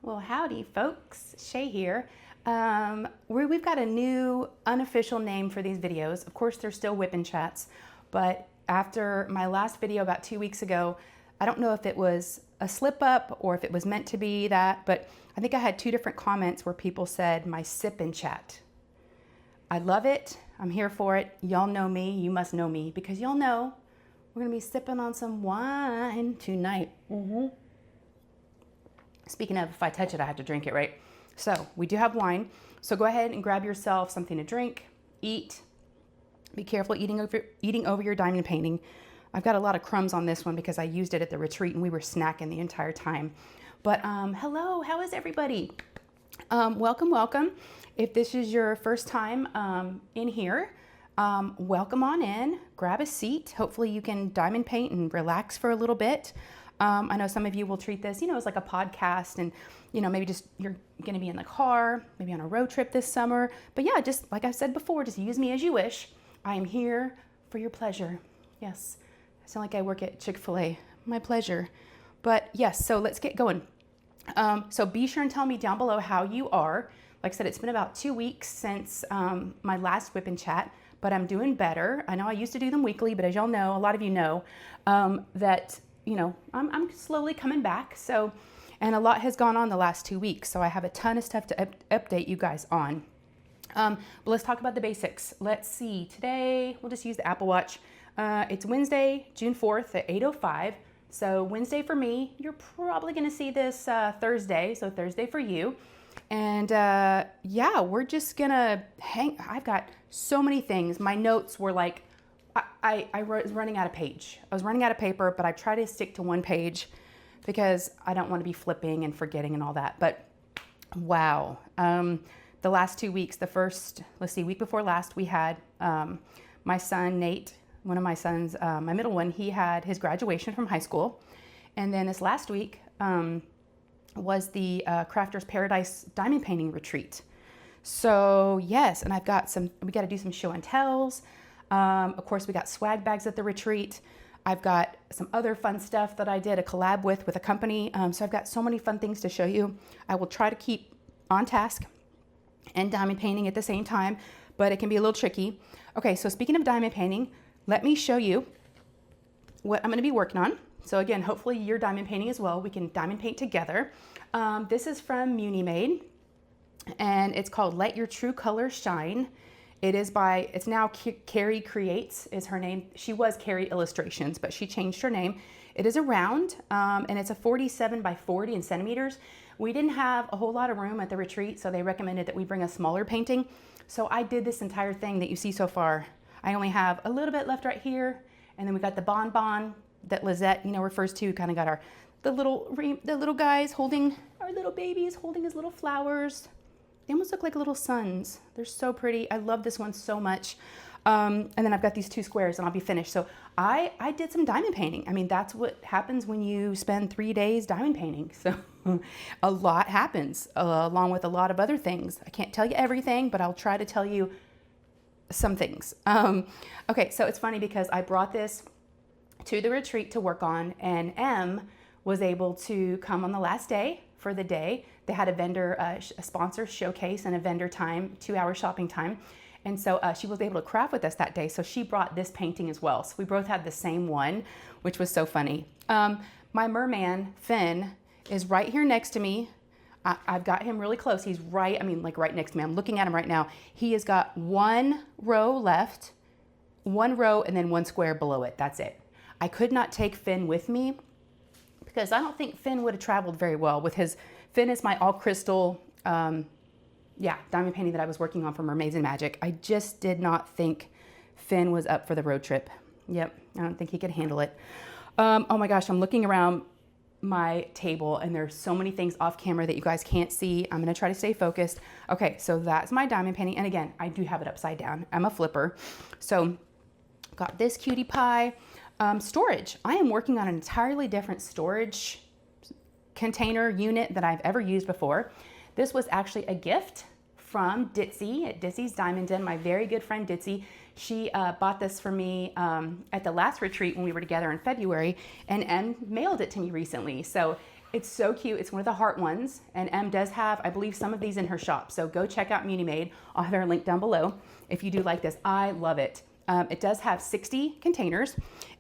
Well, howdy folks, Shay here. We've got a new unofficial name for these videos. Of course, they're still WIP and chats, but after my last video about 2 weeks ago, I don't know if it was a slip up or if it was meant to be that, but I think I had 2 different comments where people said my sip and chat. I love it. I'm here for it. Y'all know me. You must know me because y'all know we're gonna be sipping on some wine tonight. Speaking of, if I touch it, I have to drink it, right? So we do have wine. So go ahead and grab yourself something to drink, eat. Be careful eating over your diamond painting. I've got a lot of crumbs on this one because I used it at the retreat and we were snacking the entire time. But hello, how is everybody? Welcome, welcome. If this is your first time in here, welcome on in, grab a seat. Hopefully you can diamond paint and relax for a little bit. I know some of you will treat this, as like a podcast and, maybe just you're going to be in the car, maybe on a road trip this summer. But yeah, just like I've said before, just use me as you wish. I am here for your pleasure. Yes, I sound like I work at Chick-fil-A. My pleasure. But yes, so let's get going. So be sure and tell me down below how you are. Like I said, it's been about 2 weeks since my last WIP and chat, but I'm doing better. I know I used to do them weekly, but as y'all know, a lot of you know that I'm slowly coming back. So, and a lot has gone on the last 2 weeks. So I have a ton of stuff to update you guys on. But let's talk about the basics. Let's see, today, we'll just use the Apple Watch. It's Wednesday, June 4th at 8:05. So Wednesday for me, you're probably gonna see this Thursday. So Thursday for you. And yeah, we're just gonna I've got so many things. My notes were like, I was running out of page. I was running out of paper, but I try to stick to one page because I don't want to be flipping and forgetting and all that. But wow, the last 2 weeks, week before last, we had my son, Nate, one of my sons, my middle one, he had his graduation from high school. And then this last week was the Crafter's Paradise Diamond Painting Retreat. So yes, and we got to do some show and tells. Of course, we got swag bags at the retreat. I've got some other fun stuff that I did a collab with a company. So I've got so many fun things to show you. I will try to keep on task and diamond painting at the same time, but it can be a little tricky. Okay, so speaking of diamond painting, let me show you what I'm going to be working on. So again, hopefully you're diamond painting as well. We can diamond paint together. This is from Munimade, and it's called Let Your True Colors Shine. It's now Carrie Creates is her name. She was Carrie Illustrations, but she changed her name. It is a round, and it's a 47 by 40 in centimeters. We didn't have a whole lot of room at the retreat, so they recommended that we bring a smaller painting. So I did this entire thing that you see so far. I only have a little bit left right here, and then we got the bonbon that Lizette, refers to. Kind of got the little guys holding our little babies, holding his little flowers. They almost look like little suns. They're so pretty. I love this one so much. And then I've got these 2 squares and I'll be finished. So I did some diamond painting. I mean, that's what happens when you spend 3 days diamond painting. So a lot happens along with a lot of other things. I can't tell you everything, but I'll try to tell you some things. Okay, so it's funny because I brought this to the retreat to work on, and M was able to come on the last day for the day. They had a vendor, a sponsor showcase and a vendor time, 2-hour shopping time. And so she was able to craft with us that day. So she brought this painting as well. So we both had the same one, which was so funny. My merman, Finn, is right here next to me. I've got him really close. He's right next to me. I'm looking at him right now. He has got 1 row left, 1 row, and then 1 square below it. That's it. I could not take Finn with me because I don't think Finn would have traveled very well with his. Finn is my all crystal, diamond painting that I was working on for Mermaids and Magic. I just did not think Finn was up for the road trip. Yep, I don't think he could handle it. Oh my gosh, I'm looking around my table and there's so many things off camera that you guys can't see. I'm gonna try to stay focused. Okay, so that's my diamond painting. And again, I do have it upside down. I'm a flipper. So got this cutie pie. Storage. I am working on an entirely different storage container unit that I've ever used before. This was actually a gift from Ditzy at Ditzy's Diamond Den, my very good friend Ditzy. She bought this for me at the last retreat when we were together in February and mailed it to me recently. So It's so cute. It's one of the heart ones, and M does have, I believe, some of these in her shop. So go check out Munimade. I'll have her link down below if you do like this. I love it. It does have 60 containers,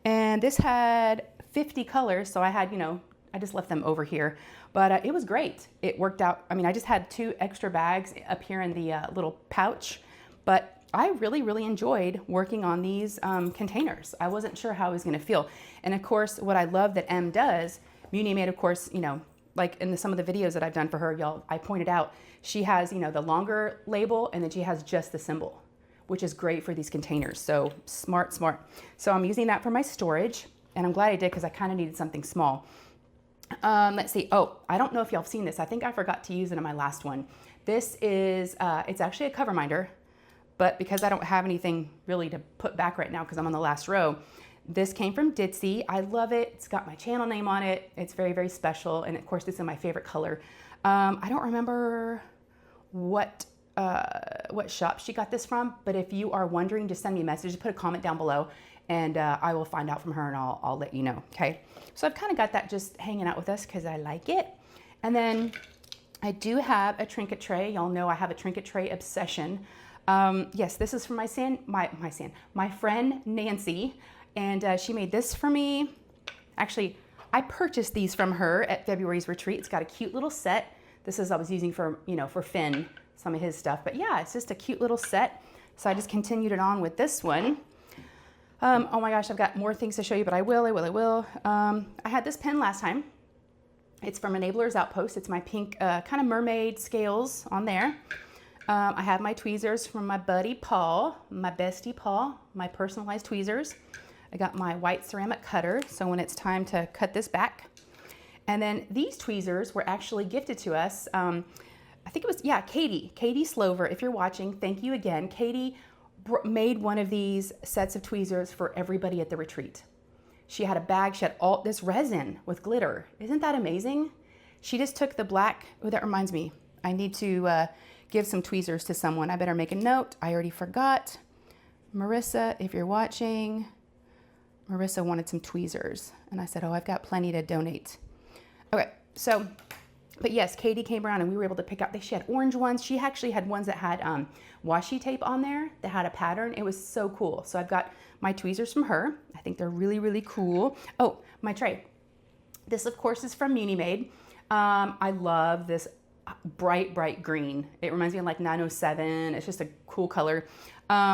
and this had 50 colors. So I had, you know, I just left them over here, but it was great. It worked out. I mean, I just had 2 extra bags up here in the little pouch, but I really, really enjoyed working on these containers. I wasn't sure how I was going to feel. And of course, what I love that M does, Munimade, of course, you know, like in some of the videos that I've done for her, y'all, I pointed out, she has, you know, the longer label, and then she has just the symbol, which is great for these containers. So smart, smart. So I'm using that for my storage, and I'm glad I did because I kind of needed something small. Let's see. Oh, I don't know if y'all have seen this. I think I forgot to use it in my last one. This is, it's actually a Coverminder, but because I don't have anything really to put back right now because I'm on the last row, this came from Ditzy. I love it. It's got my channel name on it. It's very, very special. And of course, this is my favorite color. I don't remember what shop she got this from, but if you are wondering, just send me a message, just put a comment down below, and I will find out from her, and I'll let you know. Okay. So I've kind of got that just hanging out with us because I like it. And then I do have a trinket tray. Y'all know I have a trinket tray obsession. Yes, this is from my friend Nancy. And she made this for me. Actually, I purchased these from her at February's retreat. It's got a cute little set. This is I was using for, you know, for Finn, some of his stuff. But yeah, it's just a cute little set. So I just continued it on with this one. Oh my gosh, I've got more things to show you, but I will. I had this pen last time. It's from Enabler's Outpost. It's my pink kind of mermaid scales on there. I have my tweezers from my buddy Paul, my bestie Paul, my personalized tweezers. I got my white ceramic cutter, so when it's time to cut this back. And then these tweezers were actually gifted to us. I think it was, yeah, Katie Slover, if you're watching, thank you again. Katie made one of these sets of tweezers for everybody at the retreat. She had a bag, she had all this resin with glitter. Isn't that amazing? She just took the black, oh, that reminds me. I need to give some tweezers to someone. I better make a note. I already forgot. Marissa, if you're watching, Marissa wanted some tweezers. And I said, oh, I've got plenty to donate. Okay, so, but yes, Katie came around and we were able to pick out, she had orange ones. She actually had ones that had washi tape on there that had a pattern. It was so cool. So I've got my tweezers from her. I think they're really, really cool. Oh, my tray. This, of course, is from Munimade. I love this bright green. It reminds me of like 907. It's just a cool color.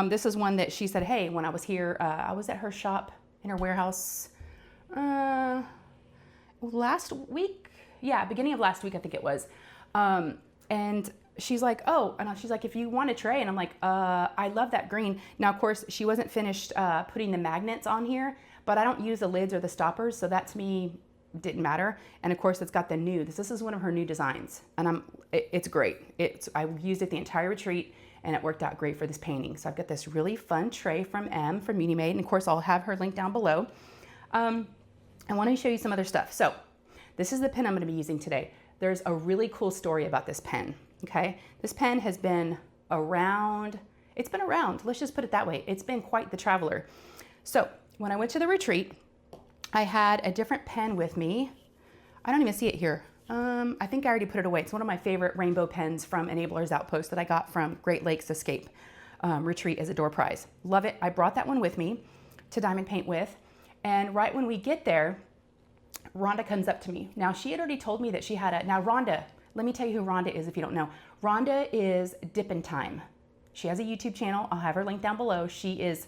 This is one that she said, hey, when I was here, I was at her shop in her warehouse last week. Yeah, beginning of last week, I think it was. And she's like, oh, and she's like, if you want a tray. And I'm like, I love that green. Now, of course, she wasn't finished putting the magnets on here, but I don't use the lids or the stoppers. So that to me didn't matter. And of course, it's got the new, this is one of her new designs. And it's great. I used it the entire retreat, and it worked out great for this painting. So I've got this really fun tray from M from Munimade. And of course, I'll have her link down below. I want to show you some other stuff. So this is the pen I'm going to be using today. There's a really cool story about this pen. Okay. This pen has been around. It's been around. Let's just put it that way. It's been quite the traveler. So when I went to the retreat, I had a different pen with me. I don't even see it here. I think I already put it away. It's one of my favorite rainbow pens from Enabler's Outpost that I got from Great Lakes Escape Retreat as a door prize. Love it. I brought that one with me to diamond paint with. And right when we get there, Rhonda comes up to me. Now, she had already told me that she had now Rhonda, let me tell you who Rhonda is if you don't know. Rhonda is Dippin' Time. She has a YouTube channel. I'll have her link down below. She is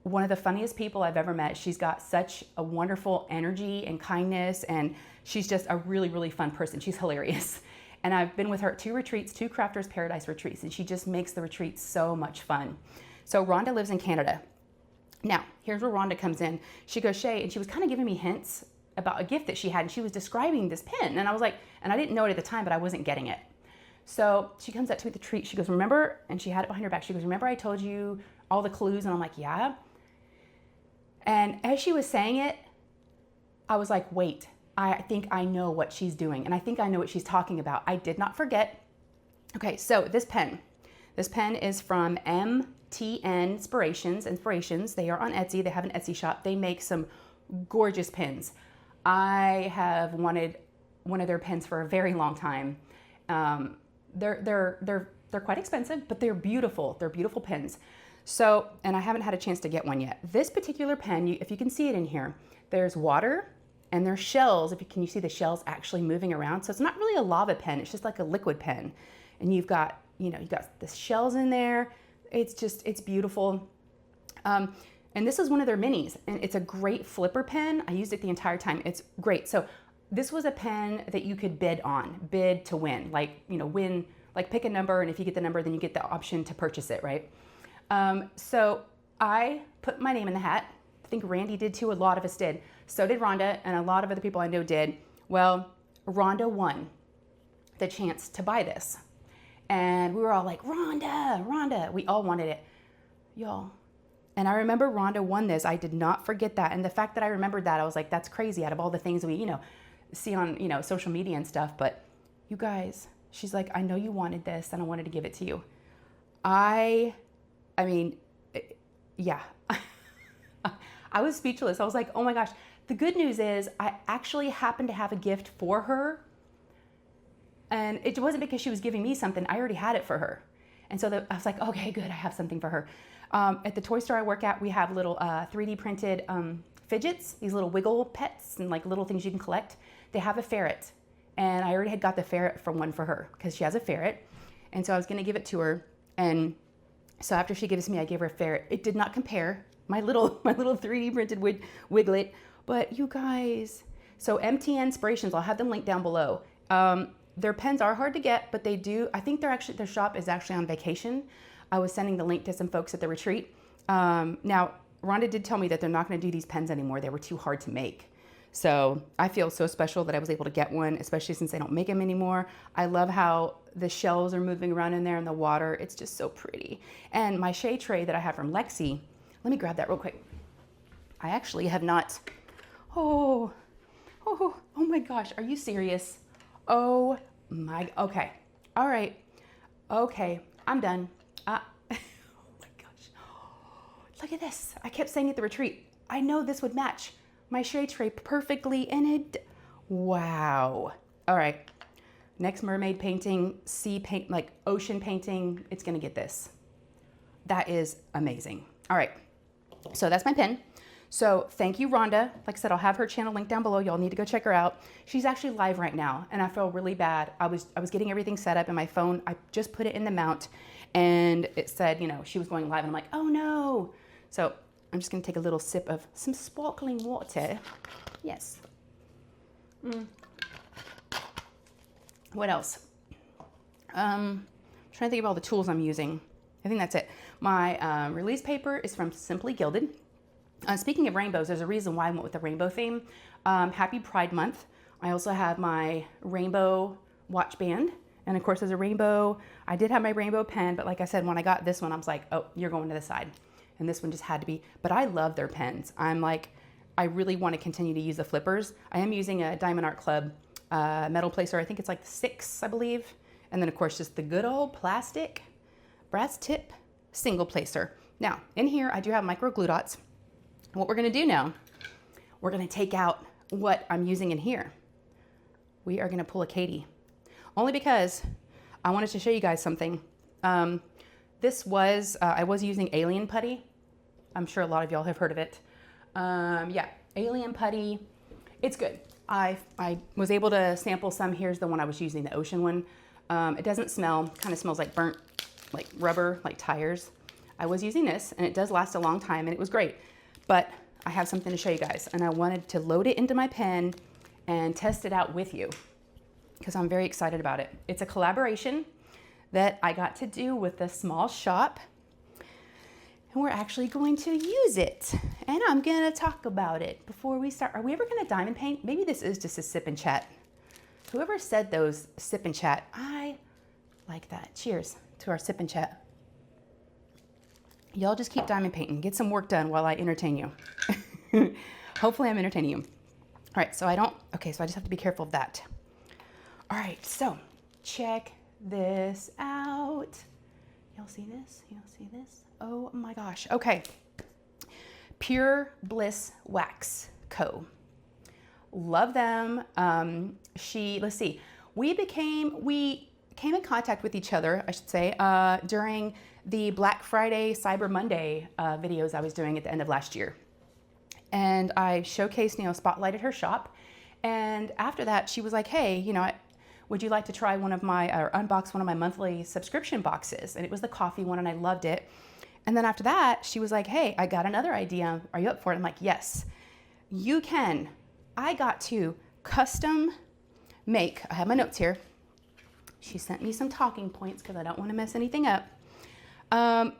one of the funniest people I've ever met. She's got such a wonderful energy and kindness, and she's just a really, really fun person. She's hilarious. And I've been with her at 2 retreats, 2 Crafters Paradise retreats, and she just makes the retreats so much fun. So Rhonda lives in Canada. Now, here's where Rhonda comes in. She goes, Shay, and she was kind of giving me hints about a gift that she had, and she was describing this pen. And I was like, and I didn't know it at the time, but I wasn't getting it. So she comes up to me at the retreat. She goes, remember, and she had it behind her back. She goes, remember I told you all the clues? And I'm like, yeah. And as she was saying it, I was like, wait, I think I know what she's doing. And I think I know what she's talking about. I did not forget. Okay, so this pen is from MTN Inspirations. They are on Etsy. They have an Etsy shop. They make some gorgeous pens. I have wanted one of their pens for a very long time. They're quite expensive, but they're beautiful. They're beautiful pens. So, and I haven't had a chance to get one yet. This particular pen, if you can see it in here, there's water and there's shells. Can you see the shells actually moving around? So it's not really a lava pen. It's just like a liquid pen. And you've got the shells in there. It's beautiful. And this is one of their minis, and it's a great flipper pen. I used it the entire time. It's great. So this was a pen that you could bid to win, win, like pick a number, and if you get the number, then you get the option to purchase it, right? So I put my name in the hat. I think Randy did too, a lot of us did. So did Rhonda, and a lot of other people I know did. Well, Rhonda won the chance to buy this. And we were all like, Rhonda, we all wanted it, y'all. And I remember Rhonda won this. I did not forget that. And the fact that I remembered that, I was like, that's crazy out of all the things we, see on, social media and stuff. But you guys, she's like, I know you wanted this and I wanted to give it to you. I mean, yeah. I was speechless. I was like, oh my gosh. The good news is I actually happened to have a gift for her. And it wasn't because she was giving me something. I already had it for her. And so I was like, okay, good. I have something for her. At the toy store I work at, we have little 3D printed fidgets, these little wiggle pets and like little things you can collect. They have a ferret. And I already had got the ferret from one for her because she has a ferret. And so I was going to give it to her. And so after she gives me, I gave her a ferret. It did not compare. My little 3D printed wiglet. But you guys, so MTN Inspirations, I'll have them linked down below. Their pens are hard to get, but they do. I think their shop is actually on vacation. I was sending the link to some folks at the retreat. Now, Rhonda did tell me that they're not going to do these pens anymore. They were too hard to make. So I feel so special that I was able to get one, especially since they don't make them anymore. I love how the shells are moving around in there in the water. It's just so pretty. And my Shay tray that I have from Lexi, let me grab that real quick. I actually have not, oh my gosh, are you serious? Oh my, okay. All right. Okay, I'm done. Oh my gosh. Look at this. I kept saying at the retreat, I know this would match my Shay tray perfectly, and it, wow. All right. Next mermaid painting, sea paint, like ocean painting, it's gonna get this. That is amazing. All right. So that's my pen. So thank you, Rhonda. Like I said, I'll have her channel linked down below. Y'all need to go check her out. She's actually live right now, and I feel really bad. I was getting everything set up in my phone. I just put it in the mount, and it said, she was going live, and I'm like, oh no. So I'm just gonna take a little sip of some sparkling water. Yes. What else? Trying to think of all the tools I'm using. I think that's it. My release paper is from Simply Gilded. Speaking of rainbows, there's a reason why I went with the rainbow theme. Happy Pride Month. I also have my rainbow watch band. And of course, there's a rainbow. I did have my rainbow pen, but like I said, when I got this one, I was like, oh, you're going to the side. And this one just had to be, but I love their pens. I'm like, I really want to continue to use the flippers. I am using a Diamond Art Club metal placer. I think it's like 6, I believe. And then of course, just the good old plastic brass tip single placer. Now, in here, I do have micro glue dots. What we're gonna do now, we're gonna take out what I'm using in here. We are gonna pull a Katie. Only because I wanted to show you guys something. This was, I was using Alien Putty. I'm sure a lot of y'all have heard of it. Yeah, Alien Putty, it's good. I was able to sample some. Here's the one I was using, the ocean one. It doesn't smell, kind of smells like burnt, like rubber, like tires. I was using this, and it does last a long time, and it was great. But I have something to show you guys, and I wanted to load it into my pen and test it out with you because I'm very excited about it. It's a collaboration that I got to do with a small shop, and we're actually going to use it, and I'm gonna talk about it before we start. Are we ever gonna diamond paint? Maybe this is just a sip and chat. Whoever said those, sip and chat, I like that. Cheers to our sip and chat. Y'all just keep diamond painting. Get some work done while I entertain you. Hopefully I'm entertaining you. All right, so I just have to be careful of that. All right, so check this out. Y'all see this? Y'all see this? Oh my gosh. Okay. Pure Bliss Wax Co. Love them. Let's see, we came in contact with each other, I should say, during the Black Friday, Cyber Monday videos I was doing at the end of last year. And I showcased, spotlighted her shop. And after that, she was like, hey, would you like to try unbox one of my monthly subscription boxes? And it was the coffee one, and I loved it. And then after that, she was like, hey, I got another idea. Are you up for it? I'm like, yes, you can. I got to custom make, I have my notes here. She sent me some talking points because I don't want to mess anything up.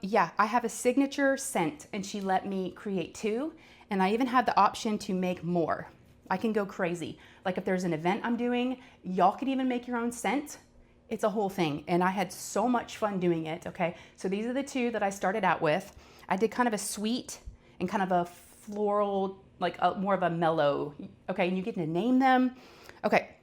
Yeah, I have a signature scent, and she let me create 2. And I even had the option to make more. I can go crazy. Like if there's an event I'm doing, y'all could even make your own scent. It's a whole thing. And I had so much fun doing it, okay? So these are the 2 that I started out with. I did kind of a sweet and kind of a floral, like more of a mellow, okay? And you get to name them. Okay,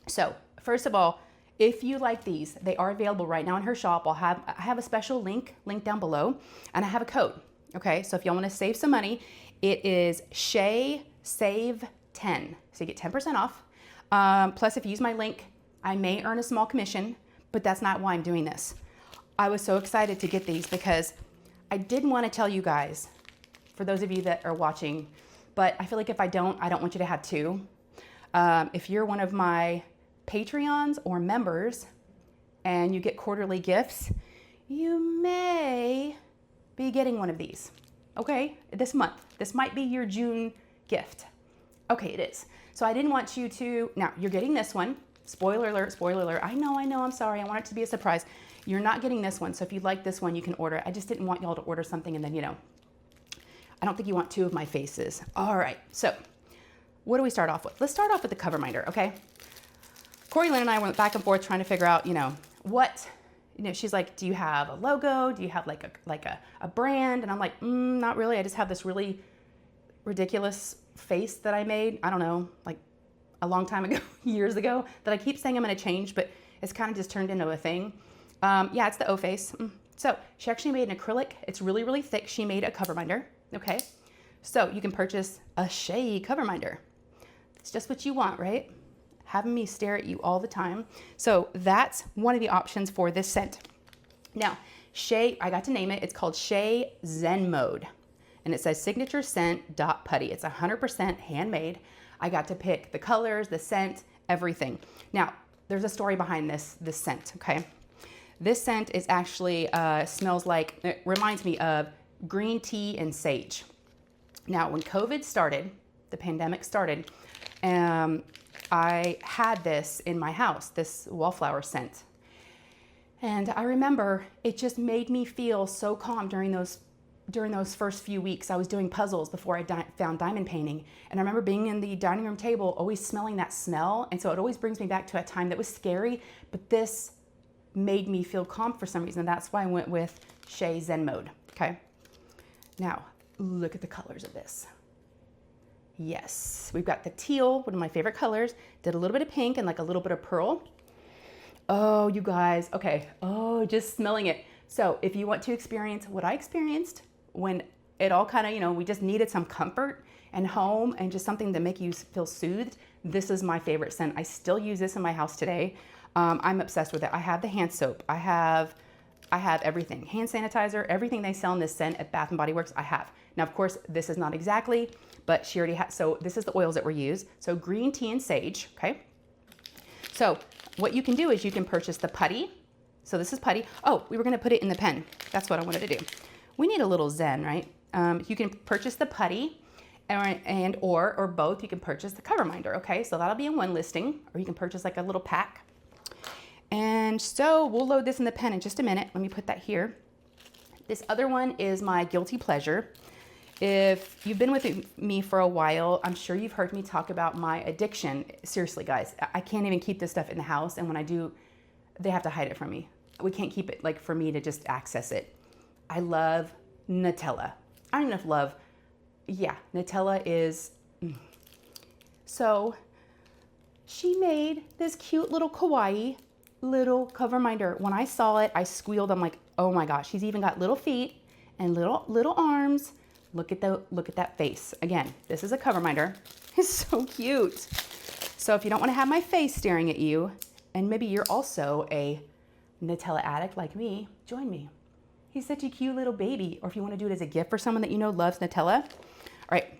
so first of all, if you like these, they are available right now in her shop. I have a special link down below, and I have a code, okay? So if y'all wanna save some money, it is Shay Save 10. So you get 10% off. Plus, if you use my link, I may earn a small commission, but that's not why I'm doing this. I was so excited to get these because I didn't want to tell you guys, for those of you that are watching, but I feel like if I don't want you to have 2. If you're one of my Patreons or members and you get quarterly gifts, you may be getting one of these. Okay, this month. This might be your June gift. Okay, it is. So I didn't want you to, now you're getting this one. Spoiler alert, spoiler alert. I know, I'm sorry. I want it to be a surprise. You're not getting this one. So if you'd like this one, you can order it. I just didn't want y'all to order something and then, I don't think you want 2 of my faces. All right, so what do we start off with? Let's start off with the Coverminder, okay? Corey Lynn and I went back and forth trying to figure out, what, she's like, do you have a logo? Do you have like a brand? And I'm like, not really. I just have this really ridiculous face that I made, I don't know, like a long time ago, years ago, that I keep saying I'm going to change, but it's kind of just turned into a thing. Yeah, it's the O face. So she actually made an acrylic. It's really, really thick. She made a Coverminder. Okay. So you can purchase a Shay Coverminder. It's just what you want, right? Having me stare at you all the time. So that's one of the options for this scent. Now, Shay, I got to name it. It's called Shay Zen Mode. And it says signature scent .putty. It's 100% handmade. I got to pick the colors, the scent, everything. Now, there's a story behind this scent, okay? This scent is actually, smells like, it reminds me of green tea and sage. Now, when COVID started, the pandemic started, I had this in my house, this wallflower scent. And I remember it just made me feel so calm during those first few weeks. I was doing puzzles before I found diamond painting. And I remember being in the dining room table, always smelling that smell. And so it always brings me back to a time that was scary, but this made me feel calm for some reason. That's why I went with Shay Zen Mode, okay? Now, look at the colors of this. Yes, we've got the teal, one of my favorite colors. Did a little bit of pink and like a little bit of pearl. Oh, you guys, okay. Oh, just smelling it. So if you want to experience what I experienced when it all kind of, we just needed some comfort and home and just something to make you feel soothed, this is my favorite scent. I still use this in my house today. I'm obsessed with it. I have the hand soap. I have everything. Hand sanitizer, everything they sell in this scent at Bath & Body Works, I have. Now, of course, this is not exactly, but she already has, so this is the oils that were used. So green tea and sage, okay? So what you can do is you can purchase the putty. So this is putty. Oh, we were gonna put it in the pen. That's what I wanted to do. We need a little zen, right? You can purchase the putty or both. You can purchase the Coverminder, okay? So that'll be in one listing, or you can purchase like a little pack. And so we'll load this in the pen in just a minute. Let me put that here. This other one is my guilty pleasure. If you've been with me for a while, I'm sure you've heard me talk about my addiction. Seriously, guys, I can't even keep this stuff in the house. And when I do, they have to hide it from me. We can't keep it like for me to just access it. I love Nutella. I don't even know if love, yeah, Nutella is, So she made this cute little kawaii little Coverminder. When I saw it, I squealed. I'm like, oh my gosh, she's even got little feet and little arms. Look at that face. Again, this is a Coverminder. It's so cute. So if you don't want to have my face staring at you, and maybe you're also a Nutella addict like me, join me. He's such a cute little baby. Or if you want to do it as a gift for someone that you know loves Nutella. All right,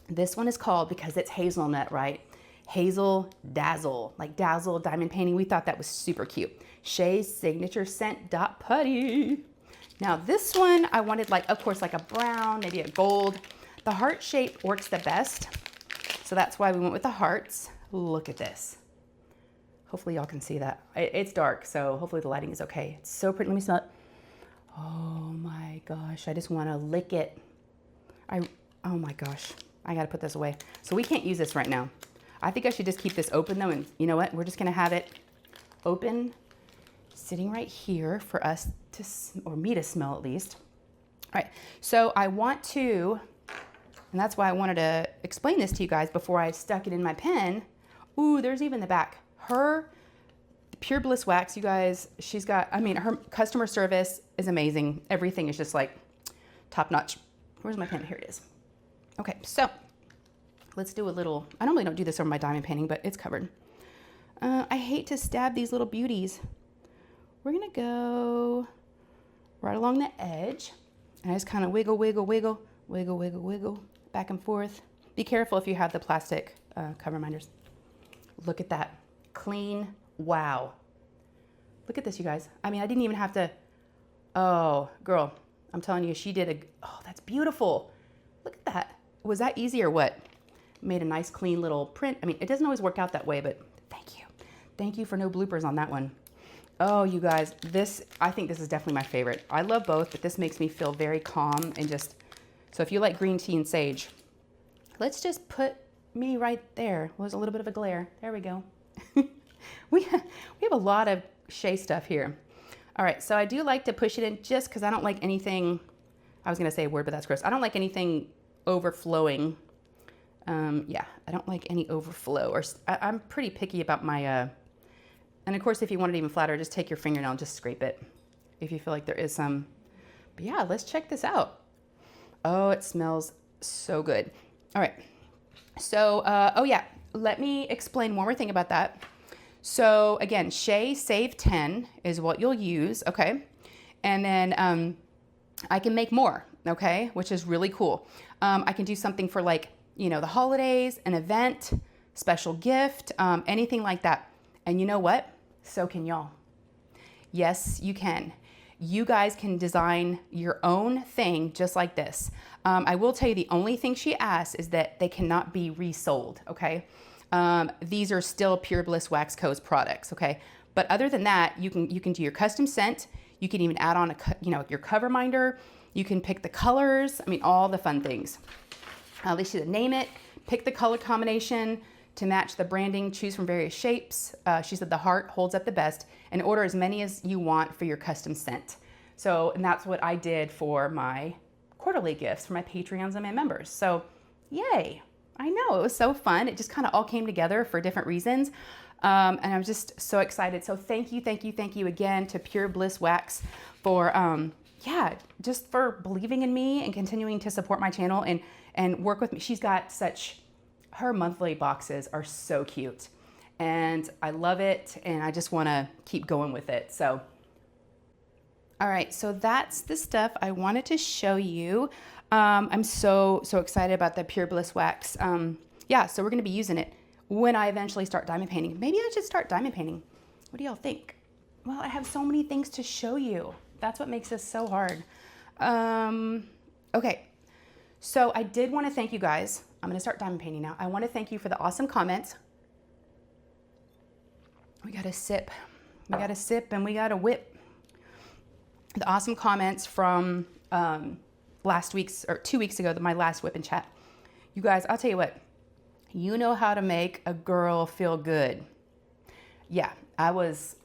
this one is called, because it's hazelnut, right? Hazel Dazzle, like Dazzle diamond painting. We thought that was super cute. Shay's signature scent dot putty. Now this one, I wanted like, of course, like a brown, maybe a gold. The heart shape works the best. So that's why we went with the hearts. Look at this. Hopefully y'all can see that. It's dark, so hopefully the lighting is okay. It's so pretty. Let me smell it. Oh my gosh, I just want to lick it. Oh my gosh, I got to put this away. So we can't use this right now. I think I should just keep this open though, and you know what? We're just going to have it open, sitting right here for us to, or me to smell at least. All right, so I want to, and that's why I wanted to explain this to you guys before I stuck it in my pen. Ooh, there's even the back. Her Pure Bliss Wax, you guys, she's got, I mean, her customer service is amazing. Everything is just like top notch. Where's my pen? Here it is. Okay, so let's do a little, I normally don't do this over my diamond painting, but it's covered. I hate to stab these little beauties. We're gonna go right along the edge. And I just kind of wiggle, wiggle, wiggle, wiggle, wiggle, wiggle, back and forth. Be careful if you have the plastic cover minders. Look at that, clean. Wow. Look at this, you guys. I mean, I didn't even have to, oh, girl, I'm telling you, she did oh, that's beautiful. Look at that. Was that easy or what? Made a nice, clean little print. I mean, it doesn't always work out that way, but thank you. Thank you for no bloopers on that one. Oh, you guys, I think this is definitely my favorite. I love both, but this makes me feel very calm and just, so if you like green tea and sage, let's just put me right there. Well, there's a little bit of a glare. There we go. We have a lot of Shay stuff here. All right, so I do like to push it in just because I don't like anything, I was gonna say a word, but that's gross. I don't like anything overflowing. Yeah, I don't like any overflow, or I'm pretty picky about my, and of course, if you want it even flatter, just take your fingernail and just scrape it if you feel like there is some. But yeah, let's check this out. Oh, it smells so good. All right, so, oh yeah, let me explain one more thing about that. So again, Shay Save 10 is what you'll use, okay? And then I can make more, okay? Which is really cool. I can do something for like, you know, the holidays, an event, special gift, anything like that. And you know what? So can y'all. Yes, you can. You guys can design your own thing just like this. I will tell you the only thing she asks is that they cannot be resold, okay? These are still Pure Bliss Wax Co.'s products, okay? But other than that, you can do your custom scent. You can even add on your Coverminder. You can pick the colors. I mean, all the fun things. They should name it, pick the color combination to match the branding, choose from various shapes. She said the heart holds up the best, and order as many as you want for your custom scent. So, and that's what I did for my quarterly gifts for my Patreons and my members. So, yay. I know, it was so fun. It just kind of all came together for different reasons. And I'm just so excited. So thank you again to Pure Bliss Wax for, yeah, just for believing in me and continuing to support my channel and work with me. She's got her monthly boxes are so cute and I love it. And I just want to keep going with it. So, all right, so that's the stuff I wanted to show you. I'm so excited about the Pure Bliss Wax. Yeah, so we're gonna be using it when I eventually start diamond painting. Maybe I should start diamond painting. What do y'all think? Well, I have so many things to show you. That's what makes this so hard. Okay, so I did wanna thank you guys. I'm gonna start diamond painting now. I wanna thank you for the awesome comments. We got a sip and we got a whip. The awesome comments from, last week's or 2 weeks ago, my last whip and chat. You guys, I'll tell you what, you know how to make a girl feel good. Yeah, I was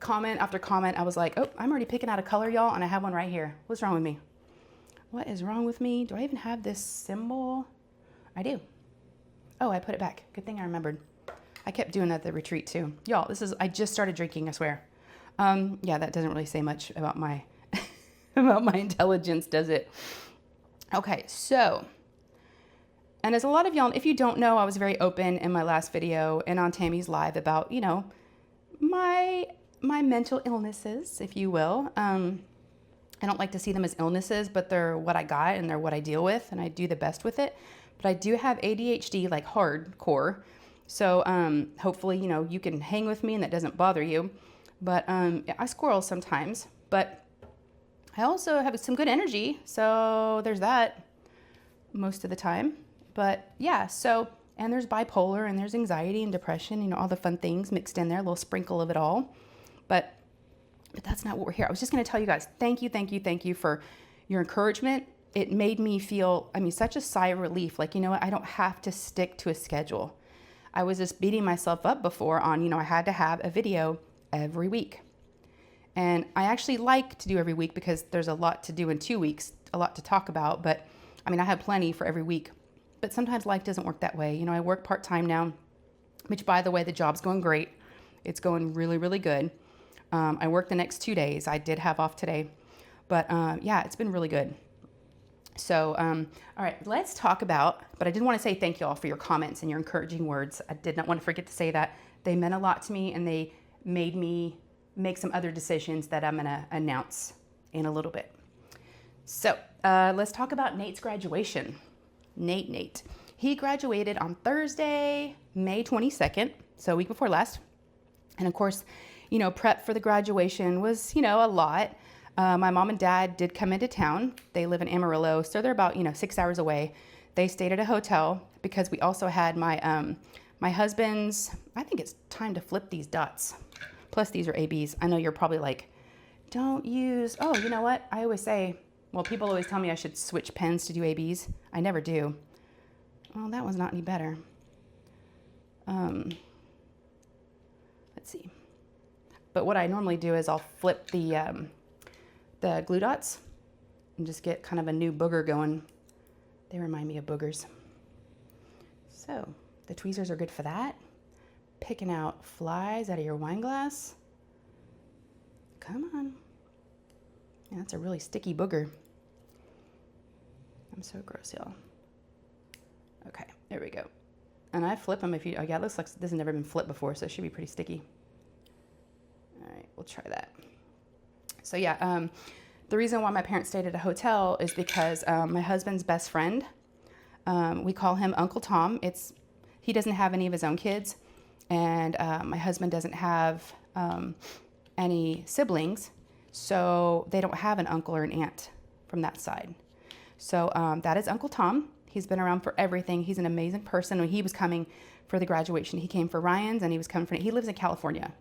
comment after comment. I was like, oh, I'm already picking out a color, y'all, and I have one right here. What's wrong with me? What is wrong with me? Do I even have this symbol? I do. Oh, I put it back. Good thing I remembered. I kept doing that at the retreat too. Y'all, I just started drinking, I swear. Yeah, that doesn't really say much about my about my intelligence, does it? Okay, so And as a lot of y'all, if you don't know, I was very open in my last video and on Tammy's live about, you know, my mental illnesses, if you will. I don't like to see them as illnesses, but they're what I got and they're what I deal with, and I do the best with it. But I do have ADHD, like hardcore. So hopefully, you know, you can hang with me and that doesn't bother you. But I squirrel sometimes, but I also have some good energy. So there's that most of the time. But yeah, so, and there's bipolar and there's anxiety and depression, you know, all the fun things mixed in there, a little sprinkle of it all. But that's not what we're here. I was just going to tell you guys, thank you for your encouragement. It made me feel, I mean, such a sigh of relief. Like, you know what? I don't have to stick to a schedule. I was just beating myself up before on, you know, I had to have a video every week. And I actually like to do every week because there's a lot to do in 2 weeks, a lot to talk about. But I mean, I have plenty for every week. But sometimes life doesn't work that way. You know, I work part-time now, which, by the way, the job's going great. It's going really, really good. I work the next 2 days. I did have off today, but yeah, it's been really good. So, all right, let's talk about, but I did want to say thank you all for your comments and your encouraging words. I did not want to forget to say that. They meant a lot to me and they made me make some other decisions that I'm going to announce in a little bit. So let's talk about Nate's graduation. Nate. He graduated on Thursday, May 22nd, so a week before last. And of course, you know, prep for the graduation was, you know, a lot. My mom and dad did come into town. They live in Amarillo, so they're about, you know, 6 hours away. They stayed at a hotel because we also had my my husband's, I think it's time to flip these dots. Plus these are ABs. I know you're probably like, don't use, oh, you know what? I always say, well, people always tell me I should switch pens to do ABs. I never do. Well, that one's not any better. Let's see. But what I normally do is I'll flip the glue dots and just get kind of a new booger going. They remind me of boogers. So the tweezers are good for that. Picking out flies out of your wine glass. Come on. Yeah, that's a really sticky booger. I'm so gross, y'all. Okay, there we go. And I flip them if you, oh yeah, it looks like this has never been flipped before, so it should be pretty sticky. All right, we'll try that. So yeah, the reason why my parents stayed at a hotel is because my husband's best friend, we call him Uncle Tom. He doesn't have any of his own kids, and my husband doesn't have any siblings, so they don't have an uncle or an aunt from that side. So that is Uncle Tom. He's been around for everything. He's an amazing person. When he was coming for the graduation, he came for Ryan's, and he was coming for, he lives in California.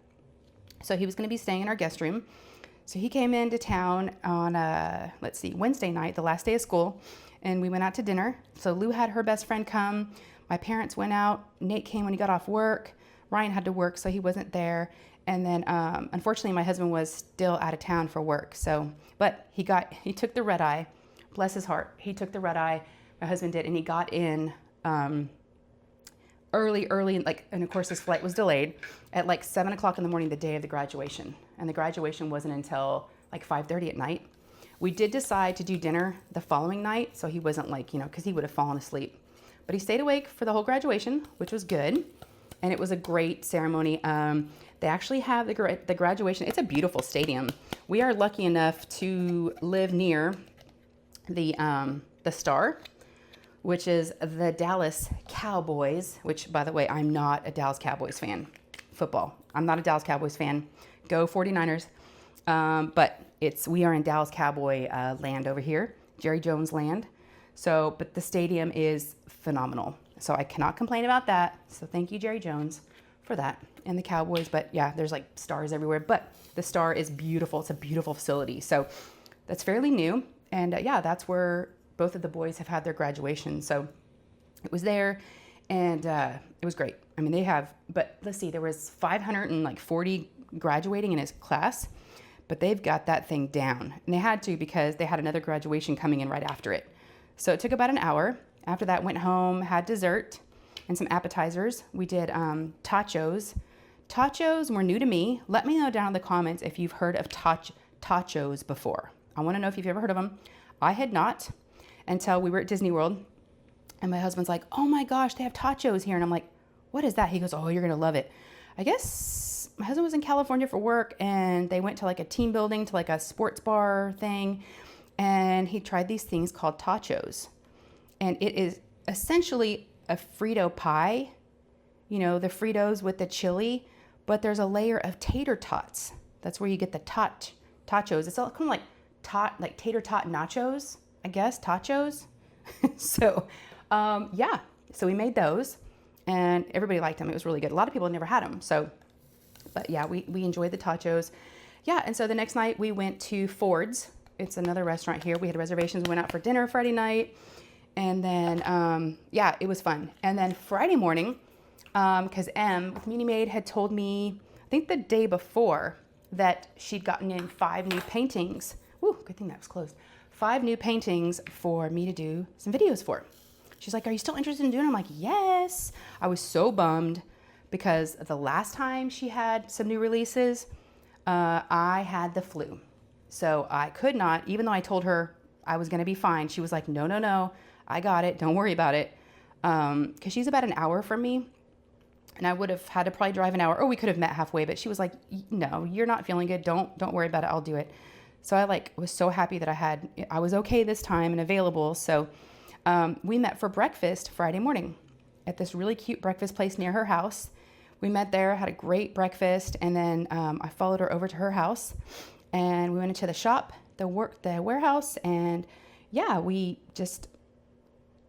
So he was going to be staying in our guest room. So he came into town on, let's see, Wednesday night, the last day of school, and we went out to dinner. So Lou had her best friend come. My parents went out. Nate came when he got off work. Ryan had to work, so he wasn't there. And then, unfortunately, my husband was still out of town for work. So, but he took the red eye. Bless his heart. He took the red eye. My husband did, and he got in early, and of course his flight was delayed at like 7 o'clock in the morning, the day of the graduation. And the graduation wasn't until like 5:30 at night. We did decide to do dinner the following night, so he wasn't like, you know, because he would have fallen asleep. But he stayed awake for the whole graduation, which was good. And it was a great ceremony. They actually have the graduation. It's a beautiful stadium. We are lucky enough to live near the Star, which is the Dallas Cowboys, which, by the way, I'm not a Dallas Cowboys fan. Football. I'm not a Dallas Cowboys fan. Go 49ers. But we are in Dallas Cowboy land over here, Jerry Jones land. So, but the stadium is phenomenal. So I cannot complain about that. So thank you, Jerry Jones, for that. And the Cowboys, but yeah, there's like stars everywhere. But the Star is beautiful. It's a beautiful facility. So that's fairly new. And yeah, that's where both of the boys have had their graduation. So it was there, and it was great. I mean, but let's see, there was 540 graduating in his class, but they've got that thing down. And they had to because they had another graduation coming in right after it. So it took about an hour. After that, went home, had dessert and some appetizers. We did tachos. Tachos were new to me. Let me know down in the comments if you've heard of tachos before. I want to know if you've ever heard of them. I had not until we were at Disney World. And my husband's like, oh my gosh, they have tachos here. And I'm like, what is that? He goes, oh, you're going to love it. I guess my husband was in California for work, and they went to like a team building to like a sports bar thing. And he tried these things called tachos. And it is essentially a Frito pie, you know, the Fritos with the chili, but there's a layer of tater tots. That's where you get the tachos. It's all kind of like tater tot nachos, I guess, tachos. So, yeah, so we made those, and everybody liked them. It was really good. A lot of people had never had them. So, but yeah, we enjoyed the tachos. Yeah, and so the next night we went to Ford's. It's another restaurant here. We had reservations. We went out for dinner Friday night. And then, yeah, it was fun. And then Friday morning, because M with Munimade had told me, I think the day before, that she'd gotten in 5 new paintings. Woo, good thing that was closed. 5 new paintings for me to do some videos for. She's like, are you still interested in doing it? I'm like, yes. I was so bummed because the last time she had some new releases, I had the flu. So I could not, even though I told her I was going to be fine. She was like, no, no, no, I got it. Don't worry about it. Because she's about an hour from me. And I would have had to probably drive an hour, or we could have met halfway, but she was like, no, you're not feeling good. Don't worry about it. I'll do it. So I was so happy that I was okay this time and available. So we met for breakfast Friday morning at this really cute breakfast place near her house. We met there, had a great breakfast, and then I followed her over to her house, and we went into the shop, the warehouse, and yeah, we just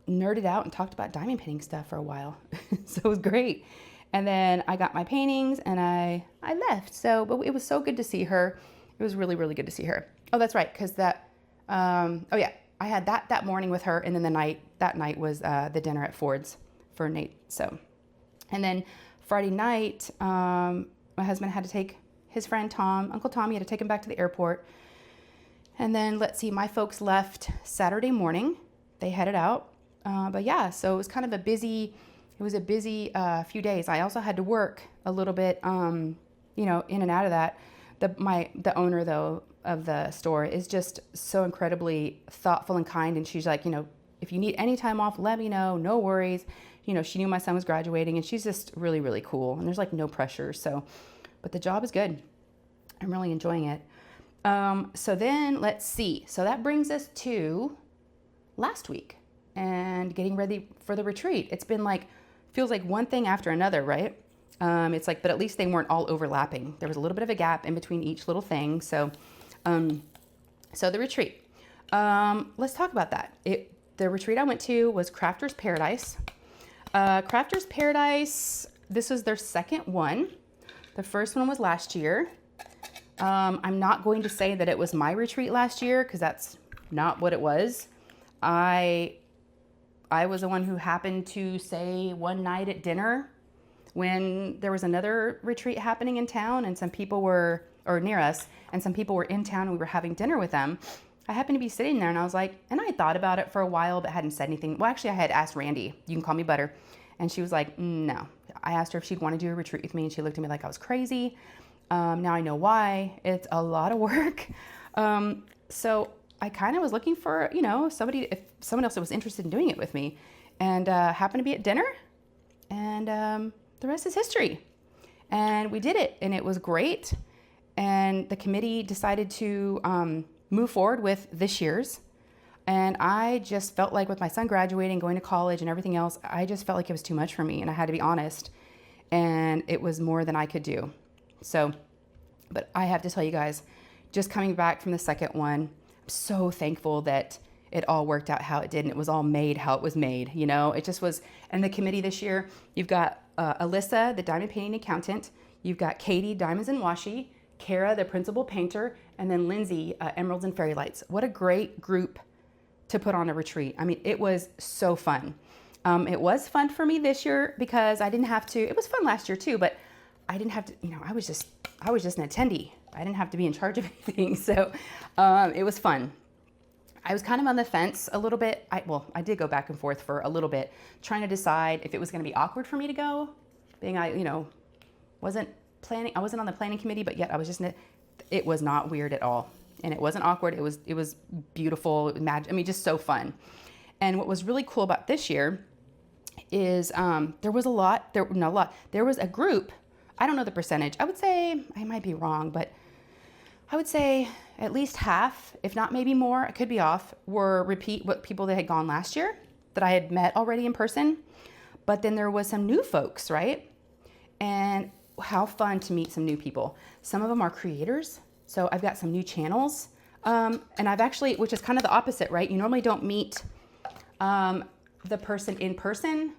nerded out and talked about diamond painting stuff for a while. So it was great. And then I got my paintings and I left. So, but it was so good to see her. It was really, really good to see her. Oh, that's right. Cause oh yeah, I had that morning with her. And then that night was the dinner at Ford's for Nate. So, and then Friday night, my husband had to take his friend Uncle Tom, he had to take him back to the airport. And then let's see, my folks left Saturday morning. They headed out. But yeah, so it was kind of a busy few days. I also had to work a little bit, in and out of that. The owner though of the store is just so incredibly thoughtful and kind. And she's like, if you need any time off, let me know, no worries. She knew my son was graduating, and she's just really, really cool. And there's like no pressure. So, but the job is good. I'm really enjoying it. So then let's see. So that brings us to last week and getting ready for the retreat. It's been feels like one thing after another, right? It's like, but at least they weren't all overlapping. There was a little bit of a gap in between each little thing. So, so the retreat, let's talk about that. The retreat I went to was Crafter's Paradise. Crafter's Paradise, this was their second one. The first one was last year. I'm not going to say that it was my retreat last year, because that's not what it was. I was the one who happened to say one night at dinner when there was another retreat happening in town, and some people were, or near us, and some people were in town and we were having dinner with them. I happened to be sitting there and I was like, and I thought about it for a while but hadn't said anything. Well, actually I had asked Randy, you can call me Butter. And she was like, no. I asked her if she'd want to do a retreat with me, and she looked at me like I was crazy. Now I know why. It's a lot of work. So I kind of was looking for, if someone else was interested in doing it with me, and happened to be at dinner, and the rest is history. And we did it, and it was great. And the committee decided to move forward with this year's. And I just felt like with my son graduating, going to college and everything else, I just felt like it was too much for me, and I had to be honest. And it was more than I could do. So, but I have to tell you guys, just coming back from the second one, I'm so thankful that it all worked out how it did, and it was all made how it was made. It just was. And the committee this year, you've got Alyssa, the diamond painting accountant. You've got Katie, diamonds and washi. Kara, the principal painter. And then Lindsay, emeralds and fairy lights. What a great group to put on a retreat. I mean, it was so fun. It was fun for me this year because I didn't have to. It was fun last year too, but I didn't have to, I was just an attendee. I didn't have to be in charge of anything. So it was fun. I was kind of on the fence a little bit. I did go back and forth for a little bit, trying to decide if it was going to be awkward for me to go, being wasn't planning. I wasn't on the planning committee, but yet I was it was not weird at all. And it wasn't awkward. It was beautiful. Just so fun. And what was really cool about this year is there was a group, I don't know the percentage, I would say, I might be wrong, but I would say at least half, if not maybe more, I could be off, were repeat what people that had gone last year that I had met already in person. But then there was some new folks, right? And how fun to meet some new people. Some of them are creators. So I've got some new channels. And I've actually, which is kind of the opposite, right? You normally don't meet the person in person,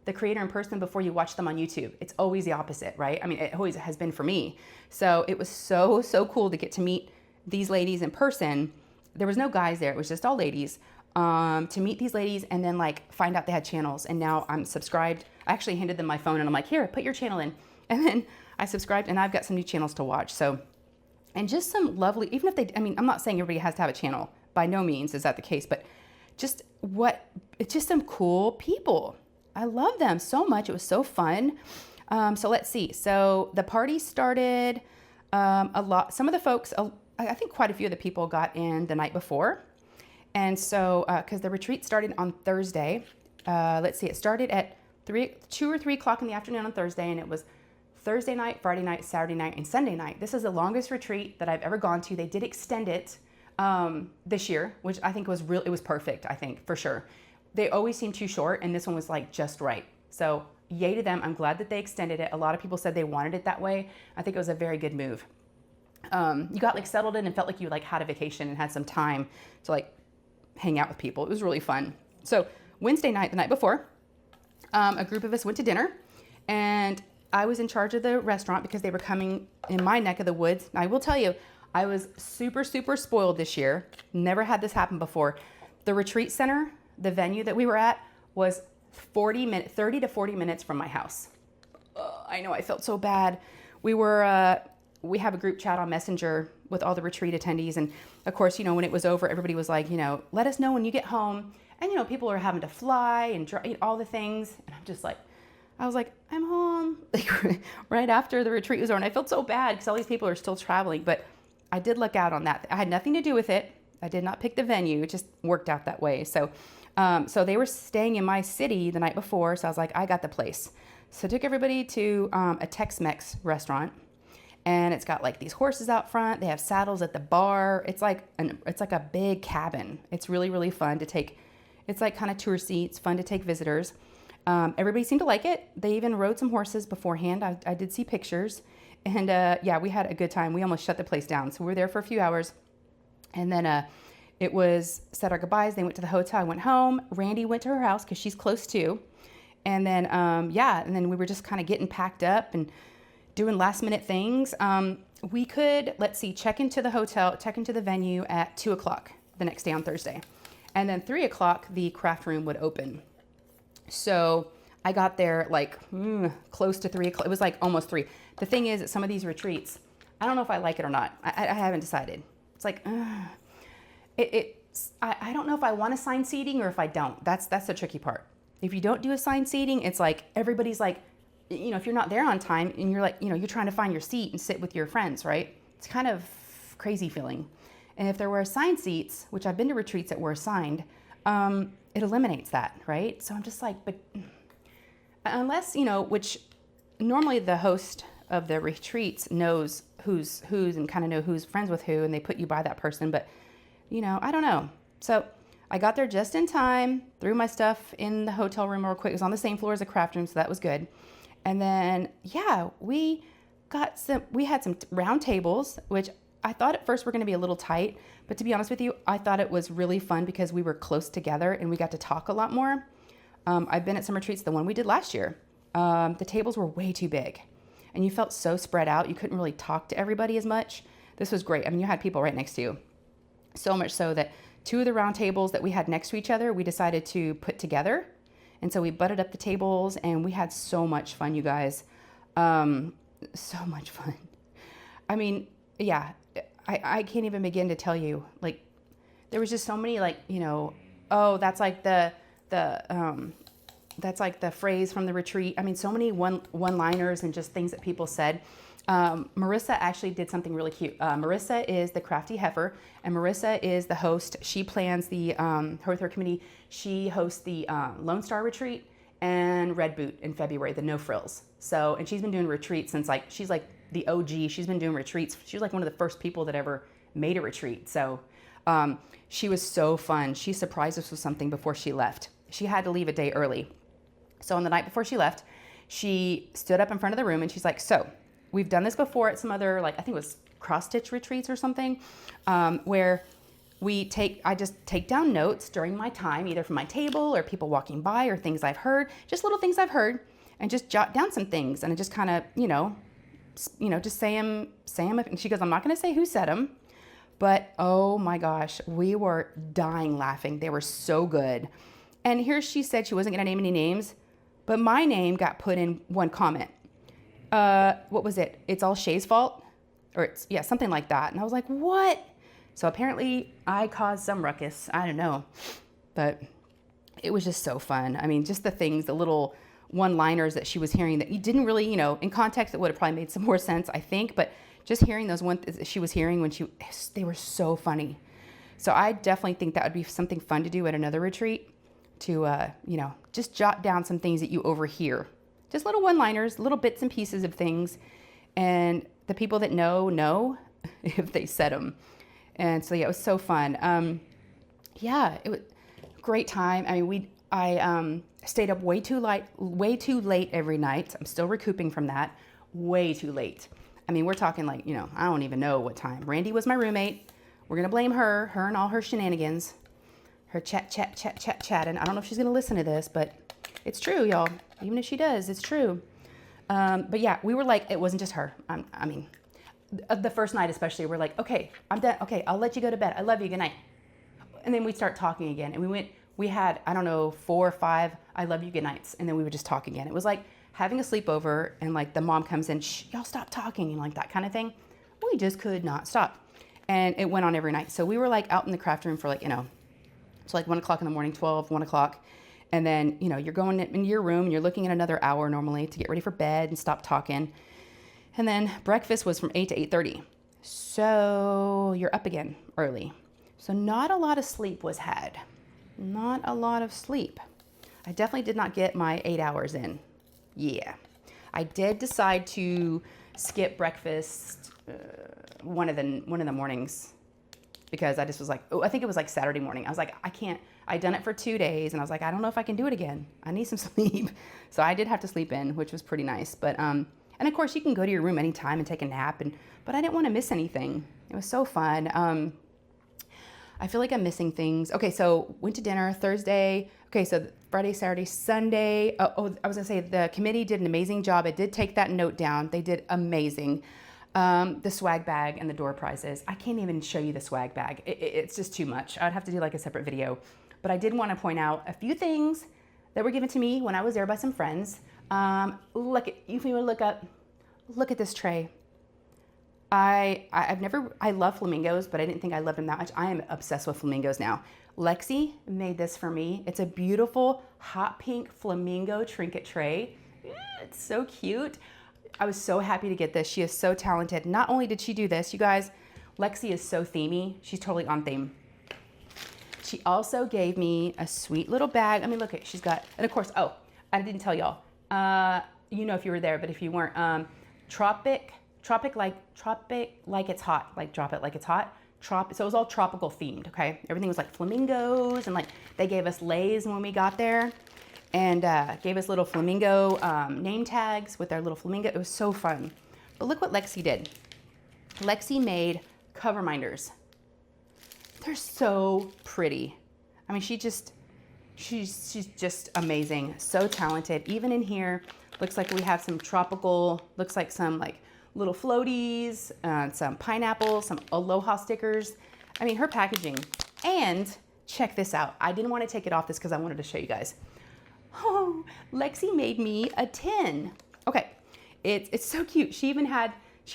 the creator in person, before you watch them on YouTube. It's always the opposite, right? I mean, it always has been for me. So it was so cool to get to meet these ladies in person. There was no guys there. It was just all ladies. To meet these ladies and then like find out they had channels. And now I'm subscribed. I actually handed them my phone and I'm like, here, put your channel in. And then I subscribed and I've got some new channels to watch. So, and just some lovely, even if they, I mean, I'm not saying everybody has to have a channel. By no means is that the case, but it's just some cool people. I love them so much. It was so fun. So let's see. So the party started, a lot, some of the folks, I think quite a few of the people got in the night before. And so, cause the retreat started on Thursday, let's see, it started at 2 or 3 o'clock in the afternoon on Thursday. And it was Thursday night, Friday night, Saturday night, and Sunday night. This is the longest retreat that I've ever gone to. They did extend it, this year, which I think it was perfect. I think for sure. They always seem too short. And this one was like just right. So yay to them. I'm glad that they extended it. A lot of people said they wanted it that way. I think it was a very good move. You got like settled in and felt like you like had a vacation and had some time to like hang out with people. It was really fun. So Wednesday night, the night before, a group of us went to dinner and I was in charge of the restaurant because they were coming in my neck of the woods. And I will tell you, I was super spoiled this year. Never had this happen before. The retreat center, the venue that we were at, was 30 to 40 minutes from my house. I know, I felt so bad. We have a group chat on Messenger with all the retreat attendees. And of course, when it was over, everybody was like, let us know when you get home. And, people are having to fly and all the things. And I was like, I'm home. Like right after the retreat was over. And I felt so bad because all these people are still traveling, but I did look out on that. I had nothing to do with it. I did not pick the venue. It just worked out that way. So they were staying in my city the night before. So I was like, I got the place. So I took everybody to a Tex-Mex restaurant. And it's got like these horses out front. They have saddles at the bar. It's like a big cabin. It's really fun to take. It's like kind of tour seats, fun to take visitors. Everybody seemed to like it. They even rode some horses beforehand. I did see pictures. And we had a good time. We almost shut the place down. So we were there for a few hours. And then it was said our goodbyes. They went to the hotel. I went home. Randy went to her house because she's close too. And then, and then we were just kind of getting packed up and doing last minute things. We could, check into the venue at 2 o'clock the next day on Thursday. And then 3 o'clock, the craft room would open. So I got there close to 3 o'clock. It was like almost 3. The thing is at some of these retreats, I don't know if I like it or not. I haven't decided. It's like, I don't know if I want assigned seating or if I don't. That's the tricky part. If you don't do assigned seating, it's like everybody's like, if you're not there on time and you're like, you're trying to find your seat and sit with your friends, right? It's kind of crazy feeling. And if there were assigned seats, which I've been to retreats that were assigned, it eliminates that, right? So I'm just like, but unless, which normally the host of the retreats knows who's and kind of know who's friends with who, and they put you by that person. But, I don't know. So I got there just in time, threw my stuff in the hotel room real quick. It was on the same floor as the craft room, so that was good. And then, we had some round tables, which I thought at first were going to be a little tight, but to be honest with you, I thought it was really fun because we were close together and we got to talk a lot more. I've been at some retreats, the one we did last year. The tables were way too big and you felt so spread out. You couldn't really talk to everybody as much. This was great. I mean, you had people right next to you. So much so that 2 of the round tables that we had next to each other, we decided to put together. And so we butted up the tables and we had so much fun, you guys. So much fun. I mean, I can't even begin to tell you, like, there was just so many, like, that's like that's like the phrase from the retreat. I mean, so many one-liners and just things that people said. Marissa actually did something really cute. Marissa is the crafty heifer, and Marissa is the host. She plans the, her committee, she hosts the Lone Star Retreat and Red Boot in February, the no frills. So, and she's been doing retreats since like, she's like the OG. She's been doing retreats. She was like one of the first people that ever made a retreat. So she was so fun. She surprised us with something before she left. She had to leave a day early. So on the night before she left, she stood up in front of the room and she's like, so we've done this before at some other, like, I think it was cross stitch retreats or something, where I just take down notes during my time, either from my table or people walking by or things I've heard, just little things I've heard, and just jot down some things. And I just kind of, just say them. And she goes, I'm not going to say who said them, but oh my gosh, we were dying laughing. They were so good. And here she said she wasn't going to name any names, but my name got put in one comment. What was it? It's all Shay's fault? Or something like that. And I was like, what? So apparently I caused some ruckus. I don't know. But it was just so fun. I mean, just the things, the little one-liners that she was hearing that you didn't really, in context, it would have probably made some more sense, I think. But just hearing those ones that she was hearing they were so funny. So I definitely think that would be something fun to do at another retreat, to, just jot down some things that you overhear. Just little one-liners, little bits and pieces of things. And the people that know if they said them. And so, yeah, it was so fun. It was a great time. I mean, I stayed up way too late every night. I'm still recouping from that. Way too late. I mean, we're talking like, I don't even know what time. Randy was my roommate. We're going to blame her and all her shenanigans. Her chatting. I don't know if she's going to listen to this, but it's true, y'all. Even if she does, it's true. But yeah, we were like, it wasn't just her. I mean, the first night especially, we're like, okay, I'm done. Okay, I'll let you go to bed. I love you. Good night. And then we start talking again. And we had, I don't know, 4 or 5 I love you good nights. And then we would just talk again. It was like having a sleepover and like the mom comes in, shh, y'all stop talking, and like that kind of thing. We just could not stop. And it went on every night. So we were like out in the craft room for like, it's like 1 o'clock in the morning, 12, 1 o'clock. And then, you're going in your room and you're looking at another hour normally to get ready for bed and stop talking. And then breakfast was from 8 to 8:30. So you're up again early. So not a lot of sleep was had. Not a lot of sleep. I definitely did not get my 8 hours in. Yeah. I did decide to skip breakfast one of the mornings, because I just was like, I think it was like Saturday morning. I was like, I can't. I'd done it for 2 days and I was like, I don't know if I can do it again. I need some sleep. So I did have to sleep in, which was pretty nice. But, and of course you can go to your room anytime and take a nap, but I didn't want to miss anything. It was so fun. I feel like I'm missing things. Okay, so went to dinner Thursday. Okay, so Friday, Saturday, Sunday. I was gonna say the committee did an amazing job. I did take that note down. They did amazing. The swag bag and the door prizes. I can't even show you the swag bag. It's just too much. I'd have to do like a separate video. But I did want to point out a few things that were given to me when I was there by some friends. If you look at this tray. I love flamingos, but I didn't think I loved them that much. I am obsessed with flamingos now. Lexi made this for me. It's a beautiful hot pink flamingo trinket tray. It's so cute. I was so happy to get this. She is so talented. Not only did she do this, you guys, Lexi is so themey. She's totally on theme. She also gave me a sweet little bag. I mean, look, she's got, and of course, I didn't tell y'all. If you were there, but if you weren't, tropic like it's hot, like drop it like it's hot. So it was all tropical themed, okay? Everything was like flamingos, and like they gave us leis when we got there, and gave us little flamingo name tags with our little flamingo. It was so fun. But look what Lexi did. Lexi made Coverminders. They're so pretty. I mean, she's just amazing. So talented. Even in here, looks like we have some tropical, looks like some like little floaties, some pineapples, some aloha stickers. I mean, her packaging. And check this out. I didn't want to take it off this because I wanted to show you guys. Oh, Lexi made me a tin. Okay, it's so cute. She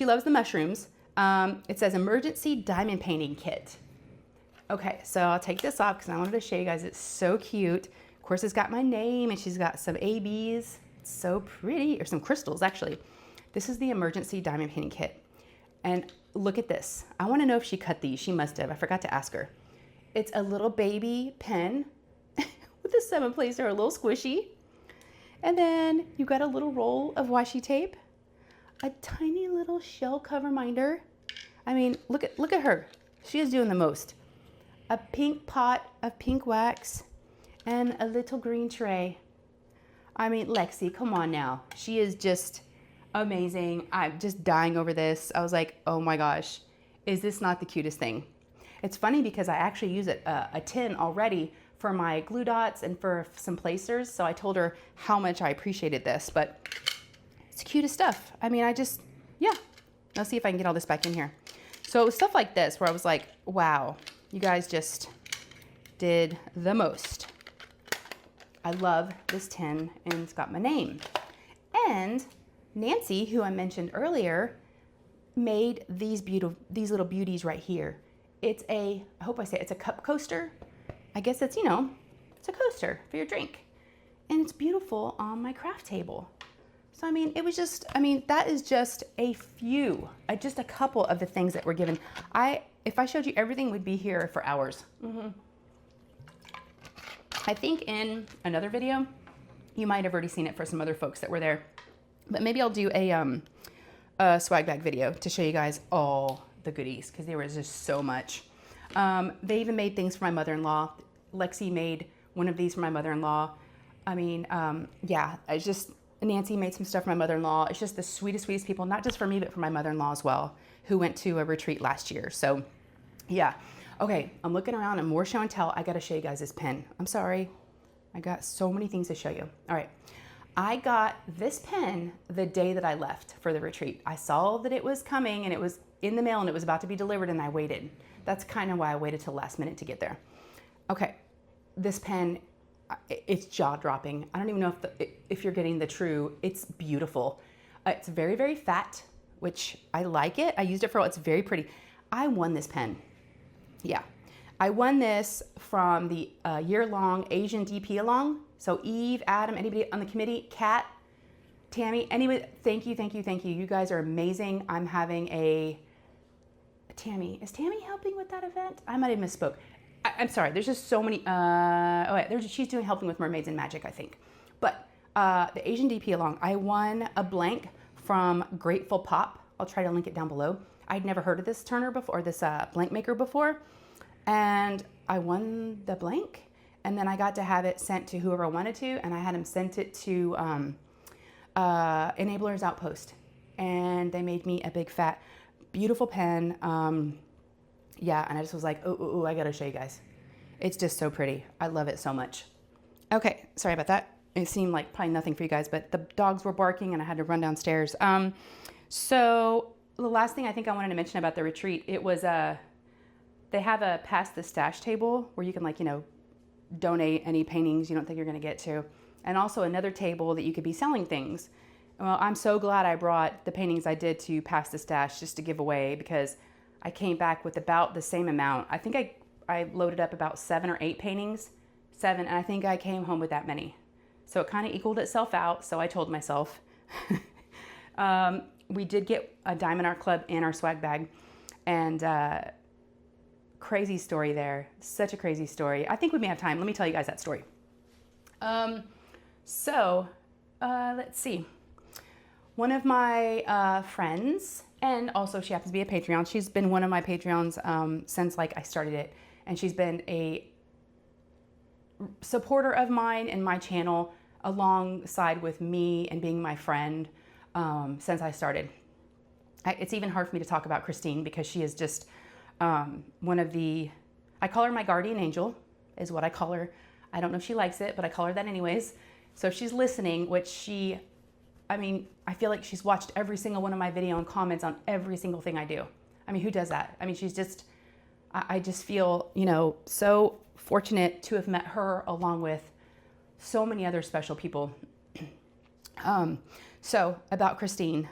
loves the mushrooms. It says emergency diamond painting kit. Okay, so I'll take this off because I wanted to show you guys. It's so cute. Of course, it's got my name, and she's got some ABs. It's so pretty, or some crystals actually. This is the emergency diamond painting kit. And look at this. I want to know if she cut these. She must have. I forgot to ask her. It's a little baby pen with a 7-placer, a little squishy. And then you got a little roll of washi tape, a tiny little shell Coverminder. I mean, look at her. She is doing the most. A pink pot of pink wax and a little green tray. I mean, Lexi, come on now. She is just amazing. I'm just dying over this. I was like, oh my gosh, is this not the cutest thing? It's funny because I actually use a tin already for my glue dots and for some placers. So I told her how much I appreciated this, but it's the cutest stuff. I mean, yeah. Let's see if I can get all this back in here. So it was stuff like this where I was like, wow, you guys just did the most. I love this tin and it's got my name. And Nancy, who I mentioned earlier, made these little beauties right here. It's I hope I say it's a cup coaster. I guess it's, it's a coaster for your drink. And it's beautiful on my craft table. So, I mean, that is just just a couple of the things that were given. If I showed you everything, we'd be here for hours. I think in another video, you might have already seen it for some other folks that were there. But maybe I'll do a swag bag video to show you guys all the goodies because there was just so much. They even made things for my mother-in-law. Lexi made one of these for my mother-in-law. I mean, yeah, Nancy made some stuff for my mother-in-law. It's just the sweetest people, not just for me, but for my mother-in-law as well, who went to a retreat last year. So yeah. Okay, I'm looking around and more show and tell. I got to show you guys this pen. I'm sorry. I got so many things to show you. All right. I got this pen the day that I left for the retreat. I saw that it was coming and it was in the mail and it was about to be delivered and I waited. That's kind of why I waited till last minute to get there. Okay, this pen, it's jaw-dropping. I don't even know if you're getting the true, it's beautiful. It's very, very fat, which I like it. I used it for a while. It's very pretty. I won this pen. Yeah, I won this from the year-long Asian DP along. So Eve, Adam, anybody on the committee, Kat, Tammy, anybody, thank you. You guys are amazing. I'm having Tammy, is Tammy helping with that event? I might have misspoke. I'm sorry, there's just so many, she's helping with Mermaids and Magic, I think. But the Asian DP along, I won a blank from Grateful Pop. I'll try to link it down below. I'd never heard of this turner before, this blank maker before. And I won the blank. And then I got to have it sent to whoever I wanted to. And I had them sent it to Enablers Outpost. And they made me a big fat, beautiful pen. Yeah, and I just was like, oh, I gotta show you guys. It's just so pretty. I love it so much. Okay, sorry about that. It seemed like probably nothing for you guys, but the dogs were barking and I had to run downstairs. So the last thing I think I wanted to mention about the retreat, it was they have a pass the stash table where you can donate any paintings you don't think you're gonna get to. And also another table that you could be selling things. Well, I'm so glad I brought the paintings I did to pass the stash just to give away because I came back with about the same amount. I think I loaded up about 7 or 8 paintings, 7, and I think I came home with that many. So it kind of equaled itself out, so I told myself. We did get a Diamond Art Club in our swag bag, and crazy story there. Such a crazy story. I think we may have time. Let me tell you guys that story. Let's see. One of my friends, and also she happens to be a Patreon. She's been one of my Patreons since I started it. And she's been a supporter of mine and my channel alongside with me and being my friend since I started. It's even hard for me to talk about Christine because she is just one of I call her my guardian angel is what I call her. I don't know if she likes it, but I call her that anyways. So if she's listening, I feel like she's watched every single one of my video and comments on every single thing I do. I mean, who does that? I mean, I just feel, so fortunate to have met her along with so many other special people. So about Christine.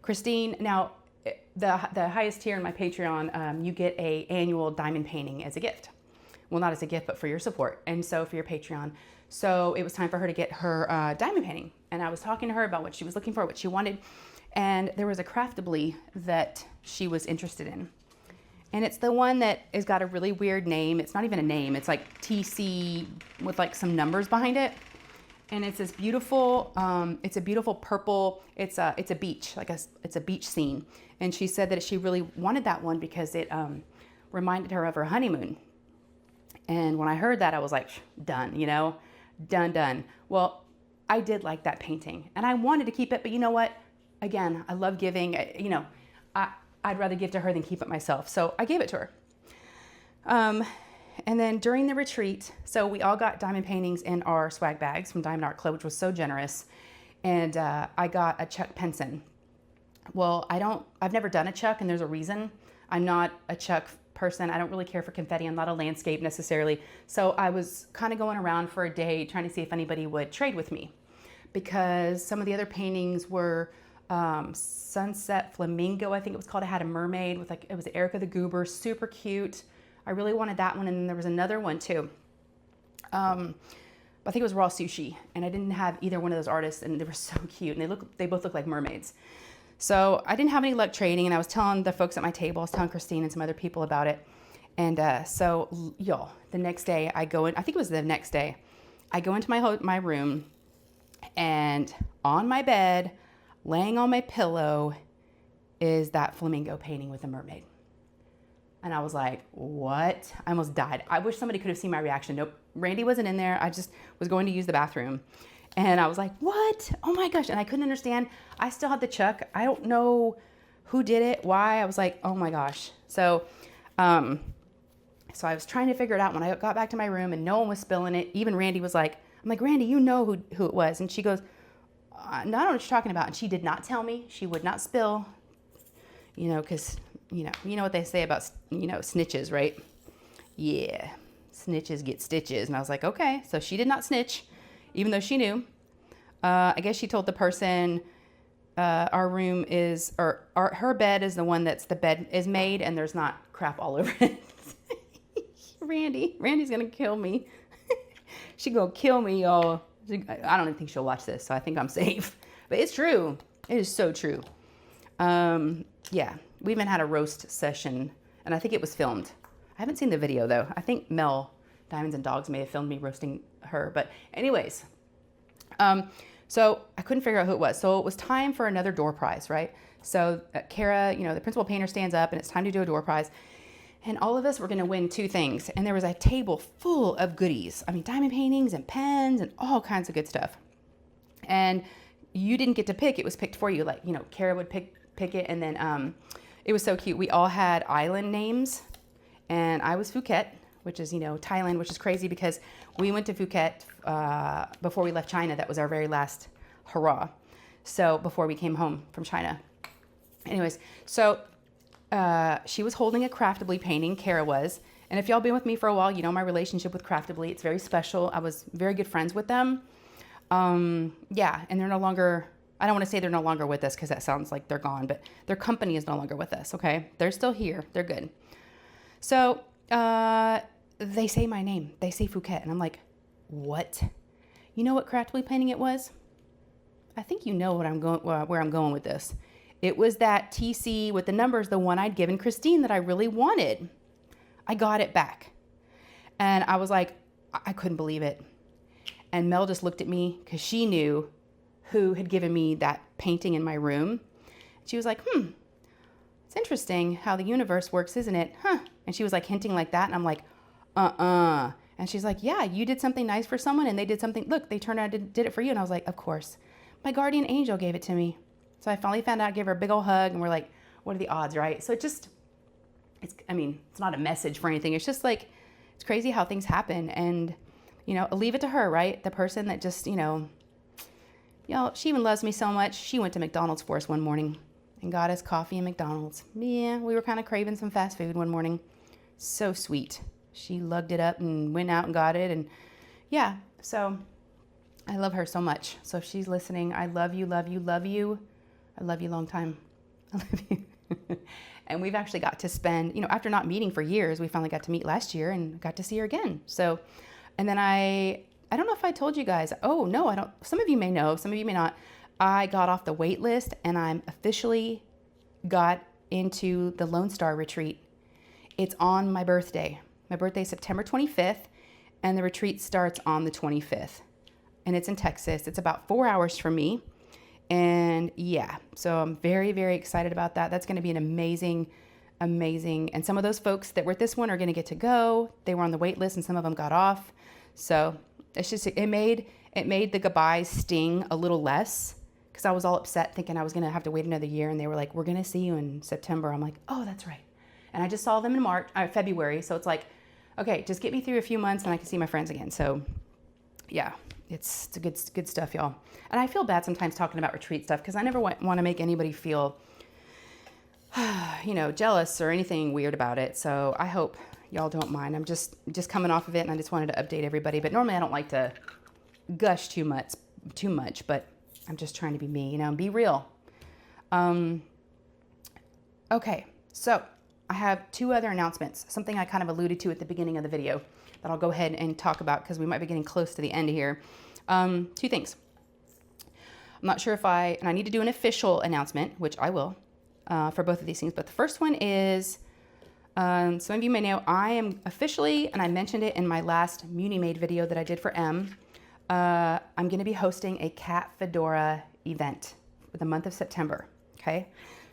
Christine, now the highest tier in my Patreon, you get a annual diamond painting as a gift. Well, not as a gift, but for your support. And so for your Patreon. So it was time for her to get her diamond painting. And I was talking to her about what she was looking for, what she wanted. And there was a Craftably that she was interested in. And it's the one that has got a really weird name. It's not even a name. It's like TC with like some numbers behind it. And it's this beautiful, it's a beautiful purple, it's a beach, it's a beach scene. And she said that she really wanted that one because it reminded her of her honeymoon. And when I heard that, I was like, done, you know, done. Well, I did like that painting and I wanted to keep it, but you know what? Again, I love giving, you know, I'd rather give to her than keep it myself. So I gave it to her. And then during the retreat, so we all got diamond paintings in our swag bags from Diamond Art Club, which was so generous. And I got a Chuck Penson. Well, I've never done a Chuck, and there's a reason. I'm not a Chuck person. I don't really care for confetti. I'm not a landscape necessarily. So I was kind of going around for a day trying to see if anybody would trade with me, because some of the other paintings were Sunset Flamingo, I think it was called. It had a mermaid with it was Erica the Goober, super cute. I really wanted that one, and then there was another one too. I think it was Raw Sushi, and I didn't have either one of those artists, and they were so cute, and they both look like mermaids. So I didn't have any luck trading, and I was telling the folks at my table, I was telling Christine and some other people about it. And so y'all, the next day I go in, I think it was the next day, I go into my room, and on my bed, laying on my pillow, is that flamingo painting with a mermaid. And I was like, what? I almost died. I wish somebody could have seen my reaction. Nope. Randy wasn't in there. I just was going to use the bathroom. And I was like, what? Oh my gosh. And I couldn't understand. I still had the Chuck. I don't know who did it, why. I was like, oh my gosh. So I was trying to figure it out when I got back to my room, and no one was spilling it. Even Randy was like, I'm like, Randy, you know who it was. And she goes, no, I don't know what you're talking about. And she did not tell me. She would not spill, you know, because you know what they say about, snitches, right? Yeah, snitches get stitches. And I was like, okay. So she did not snitch, even though she knew. I guess she told the person, our room is, or her bed is the one that's the bed is made, and there's not crap all over it. Randy's gonna kill me. She gonna kill me, y'all. I don't even think she'll watch this, so I think I'm safe. But it's true. It is so true. Yeah. We even had a roast session, and I think it was filmed. I haven't seen the video though. I think Mel, Diamonds and Dogs, may have filmed me roasting her. But anyways, so I couldn't figure out who it was. So it was time for another door prize, right? So Kara, the principal painter, stands up, and it's time to do a door prize. And all of us were going to win 2 things. And there was a table full of goodies. I mean, diamond paintings and pens and all kinds of good stuff. And you didn't get to pick. It was picked for you. Like, Kara would pick it, and then it was so cute. We all had island names, and I was Phuket, which is, Thailand, which is crazy because we went to Phuket before we left China. That was our very last hurrah. So before we came home from China. Anyways, so she was holding a Craftably painting, Kara was. And if y'all been with me for a while, you know my relationship with Craftably. It's very special. I was very good friends with them. Yeah, and they're no longer... I don't want to say they're no longer with us because that sounds like they're gone, but their company is no longer with us, okay? They're still here. They're good. So they say my name. They say Phuket, and I'm like, what? You know what Craftably painting it was? I think you know where I'm going with this. It was that TC with the numbers, the one I'd given Christine that I really wanted. I got it back. And I was like, I couldn't believe it. And Mel just looked at me because she knew who had given me that painting in my room. She was like, it's interesting how the universe works, isn't it? Huh? And she was like hinting like that. And I'm like, And she's like, yeah, you did something nice for someone and they did something. Look, they turned out and did it for you. And I was like, of course. My guardian angel gave it to me. So I finally found out, gave her a big old hug, and we're like, what are the odds, right? So it's not a message for anything. It's just like, it's crazy how things happen. And, I'll leave it to her, right? The person that just, she even loves me so much. She went to McDonald's for us one morning and got us coffee and McDonald's. Yeah, we were kind of craving some fast food one morning. So sweet. She lugged it up and went out and got it. And yeah, so I love her so much. So if she's listening, I love you, love you, love you. I love you long time. I love you. And we've actually got to spend, after not meeting for years, we finally got to meet last year and got to see her again. So, and then I don't know if I told you guys. Oh, no, I don't. Some of you may know, some of you may not. I got off the wait list and I'm officially got into the Lone Star retreat. It's on my birthday. My birthday is September 25th and the retreat starts on the 25th. And it's in Texas. It's about 4 hours from me. And yeah, so I'm very, very excited about that. That's going to be an amazing. And some of those folks that were at this one are going to get to go. They were on the wait list and some of them got off. So it's just, it made the goodbyes sting a little less because I was all upset thinking I was going to have to wait another year. And they were like, we're going to see you in September. I'm like, oh, that's right. And I just saw them in February. So it's like, okay, just get me through a few months and I can see my friends again. So yeah, it's good stuff, y'all. And I feel bad sometimes talking about retreat stuff because I never want to make anybody feel, jealous or anything weird about it. So I hope y'all don't mind. I'm just coming off of it and I just wanted to update everybody. But normally I don't like to gush too much, but I'm just trying to be me, and be real. Okay, so I have 2 other announcements, something I kind of alluded to at the beginning of the video that I'll go ahead and talk about because we might be getting close to the end here. 2 things. I'm not sure if I need to do an official announcement, which I will, for both of these things. But the first one is, some of you may know, I am officially, and I mentioned it in my last Munimade video that I did for M, I'm going to be hosting a cat fedora event for the month of September. Okay.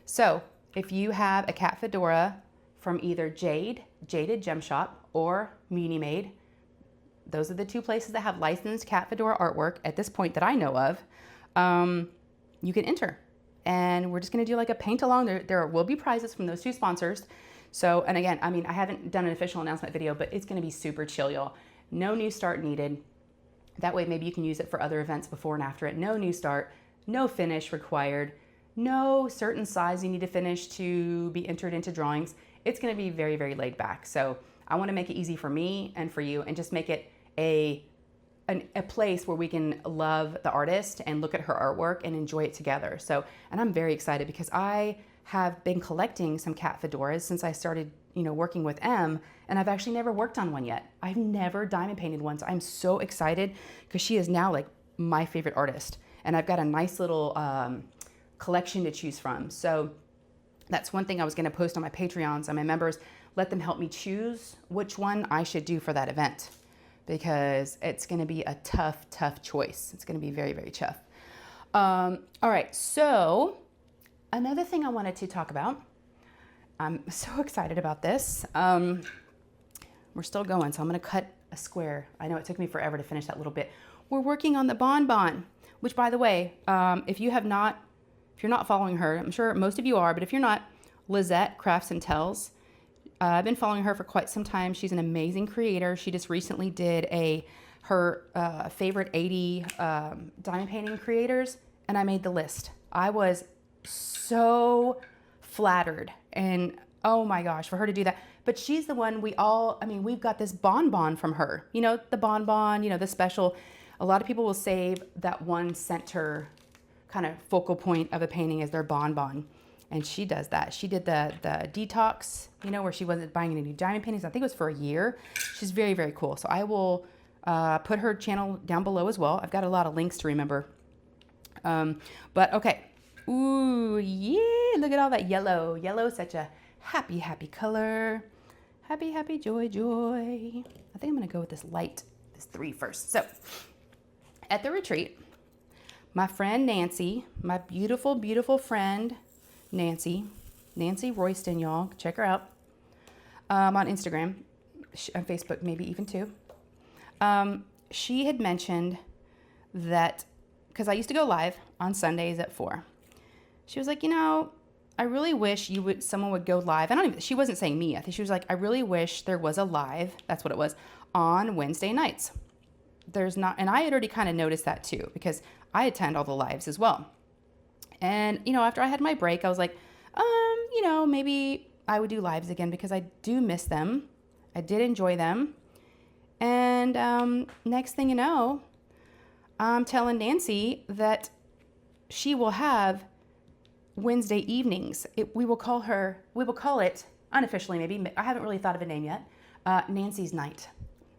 So if you have a cat fedora from either Jaded Gem Shop, or Munimade, those are the 2 places that have licensed cat fedora artwork at this point that I know of, you can enter. And we're just going to do like a paint along. There will be prizes from those 2 sponsors. So, and again, I haven't done an official announcement video, but it's going to be super chill, y'all. No new start needed. That way, maybe you can use it for other events before and after it. No new start, no finish required, no certain size you need to finish to be entered into drawings. It's going to be very, very laid back. So I want to make it easy for me and for you and just make it a place where we can love the artist and look at her artwork and enjoy it together. So, and I'm very excited because I have been collecting some cat fedoras since I started, working with M, and I've actually never worked on one yet. I've never diamond painted one. So I'm so excited because she is now like my favorite artist. And I've got a nice little collection to choose from. So that's one thing I was going to post on my Patreons and my members, let them help me choose which one I should do for that event, because it's going to be a tough choice. It's going to be very, very tough. All right. So another thing I wanted to talk about, I'm so excited about this. We're still going, so I'm going to cut a square. I know it took me forever to finish that little bit. We're working on the bonbon, which, by the way, if you're not following her, I'm sure most of you are, but if you're not, Lizette Crafts and Tells, I've been following her for quite some time. She's an amazing creator. She just recently did her favorite 80 diamond painting creators, and I made the list. I was so flattered, and oh my gosh, for her to do that. But she's the one we've got this bonbon from her. The bonbon, the special. A lot of people will save that one center kind of focal point of a painting as their bonbon. And she does that. She did the detox, where she wasn't buying any new diamond paintings. I think it was for a year. She's very, very cool. So I will put her channel down below as well. I've got a lot of links to remember. But okay. Ooh, yeah. Look at all that yellow. Yellow is such a happy, happy color. Happy, happy, joy, joy. I think I'm going to go with this light, this 3 first. So at the retreat, my friend Nancy, my beautiful, beautiful friend Nancy Royston, y'all, check her out on Instagram, on Facebook, maybe even too. She had mentioned that, because I used to go live on Sundays at 4. She was like, I really wish someone would go live. She wasn't saying me. I think she was like, I really wish there was a live, that's what it was, on Wednesday nights. There's not, and I had already kind of noticed that too, because I attend all the lives as well. And, after I had my break, I was like, maybe I would do lives again because I do miss them. I did enjoy them. And next thing you know, I'm telling Nancy that she will have Wednesday evenings. We will call it unofficially, maybe, I haven't really thought of a name yet, Nancy's Night.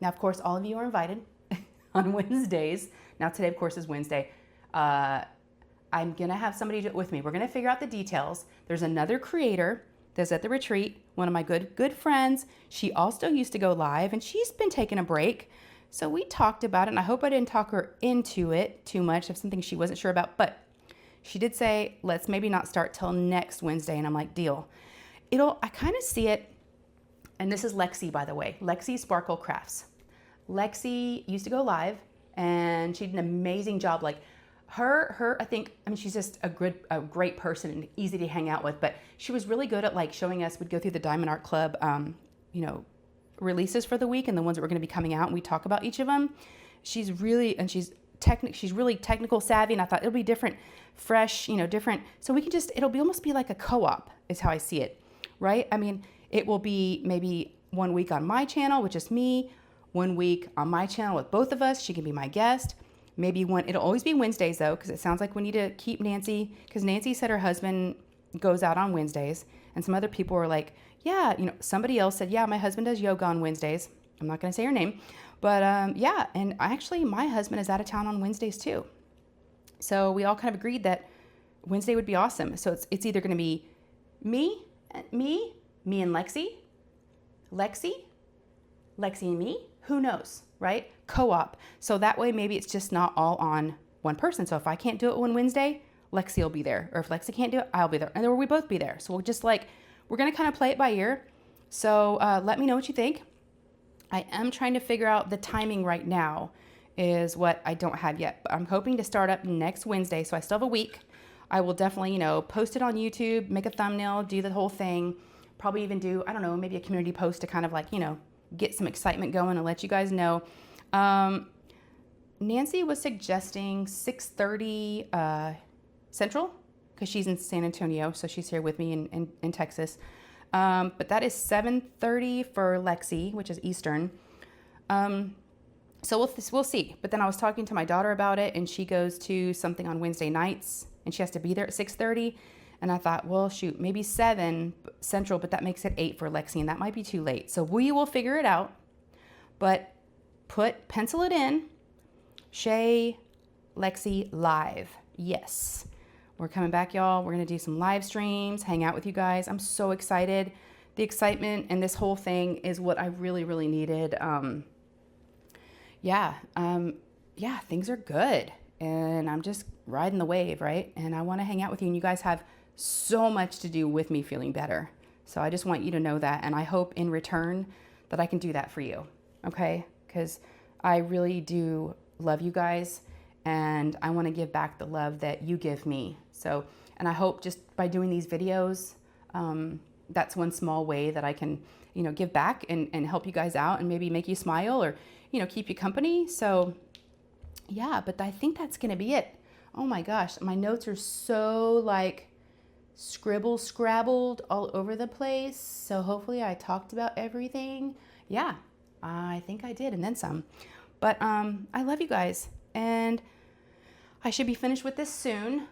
Now, of course, all of you are invited on Wednesdays. Now, today, of course, is Wednesday. I'm going to have somebody do it with me. We're going to figure out the details. There's another creator that's at the retreat, one of my good friends. She also used to go live, and she's been taking a break. So we talked about it, and I hope I didn't talk her into it too much of something she wasn't sure about. But she did say, let's maybe not start till next Wednesday. And I'm like, deal. I kind of see it. And this is Lexi, by the way, Lexi Sparkle Crafts. Lexi used to go live, and she did an amazing job. Like I think, she's just a great person and easy to hang out with, but she was really good at like showing us, we'd go through the Diamond Art Club, releases for the week and the ones that were going to be coming out, and we talk about each of them. She's really technical savvy, and I thought it'll be different, fresh, different. So we can almost be like a co-op is how I see it, right? It will be maybe 1 week on my channel with just me, 1 week on my channel with both of us. She can be my guest. Maybe it'll always be Wednesdays though, because it sounds like we need to keep Nancy, because Nancy said her husband goes out on Wednesdays, and some other people were like, yeah, somebody else said, yeah, my husband does yoga on Wednesdays. I'm not going to say her name, but yeah, and actually my husband is out of town on Wednesdays too. So we all kind of agreed that Wednesday would be awesome. So it's either going to be me and Lexi and me, who knows, right? Co-op. So that way maybe it's just not all on one person. So if I can't do it one Wednesday, Lexi will be there. Or if Lexi can't do it, I'll be there. And then we both be there. So we're going to kind of play it by ear. So let me know what you think. I am trying to figure out the timing right now is what I don't have yet. But I'm hoping to start up next Wednesday. So I still have a week. I will definitely, post it on YouTube, make a thumbnail, do the whole thing. Probably even do, I don't know, maybe a community post to kind of like, get some excitement going and let you guys know. Nancy was suggesting 6:30 Central, because she's in San Antonio, so she's here with me in Texas. But that is 7:30 for Lexi, which is Eastern. So we'll see. But then I was talking to my daughter about it, and she goes to something on Wednesday nights, and she has to be there at 6:30. And I thought, well, shoot, maybe 7 Central, but that makes it 8 for Lexi, and that might be too late. So we will figure it out. But pencil it in. Shay, Lexi live. Yes. We're coming back, y'all. We're going to do some live streams, hang out with you guys. I'm so excited. The excitement and this whole thing is what I really, really needed. Things are good. And I'm just riding the wave, right? And I want to hang out with you. And you guys have so much to do with me feeling better. So I just want you to know that. And I hope in return that I can do that for you. Okay? Because I really do love you guys. And I want to give back the love that you give me. So, and I hope just by doing these videos, that's one small way that I can, give back and help you guys out and maybe make you smile or, keep you company. So yeah, but I think that's going to be it. Oh my gosh. My notes are so like scrabbled all over the place. So hopefully I talked about everything. Yeah, I think I did. And then some, but, I love you guys, and I should be finished with this soon.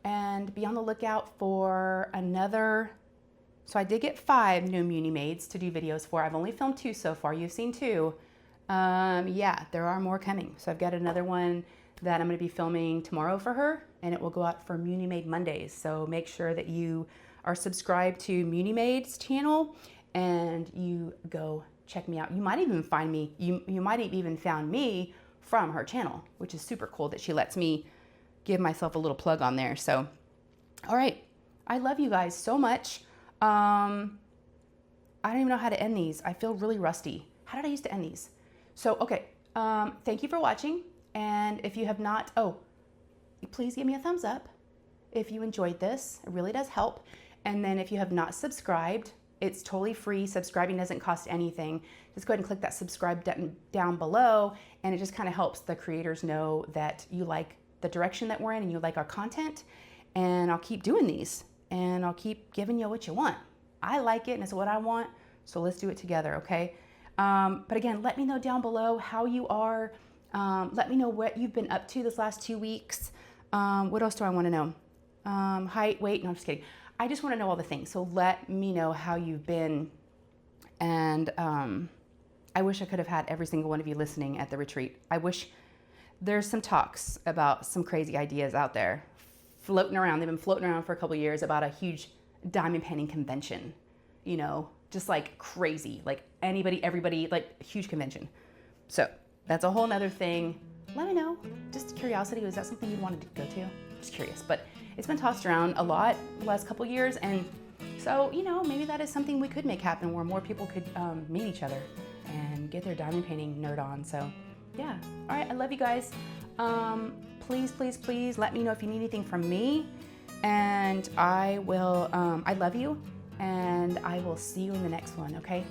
And be on the lookout for another. So I did get 5 new Munimades to do videos for. I've only filmed 2 so far. You've seen 2. Yeah, there are more coming. So I've got another one that I'm going to be filming tomorrow for her, and it will go out for Munimade Mondays. So make sure that you are subscribed to Munimade's channel and you go check me out. You might even find me. You might have even found me from her channel, which is super cool that she lets me give myself a little plug on there. So, all right. I love you guys so much. I don't even know how to end these. I feel really rusty. How did I used to end these? So, okay. Thank you for watching. And if you have not, please give me a thumbs up if you enjoyed this. It really does help. And then if you have not subscribed, it's totally free. Subscribing doesn't cost anything. Just go ahead and click that subscribe button down below. And it just kind of helps the creators know that you like the direction that we're in and you like our content. And I'll keep doing these and I'll keep giving you what you want. I like it and it's what I want. So let's do it together, okay? But again, let me know down below how you are. Let me know what you've been up to this last 2 weeks. What else do I want to know? Height, weight, no, I'm just kidding. I just want to know all the things. So let me know how you've been. And I wish I could have had every single one of you listening at the retreat. I wish there's some talks about some crazy ideas out there floating around. They've been floating around for a couple years about a huge diamond painting convention, you know, just like crazy, like anybody, everybody, like huge convention. So that's a whole nother thing. Let me know, just curiosity, was that something you wanted to go to? Just curious, but it's been tossed around a lot the last couple years, and so, you know, maybe that is something we could make happen where more people could meet each other and get their diamond painting nerd on. So yeah, all right, I love you guys. Please, please, please let me know if you need anything from me, and I will, I love you, and I will see you in the next one, okay?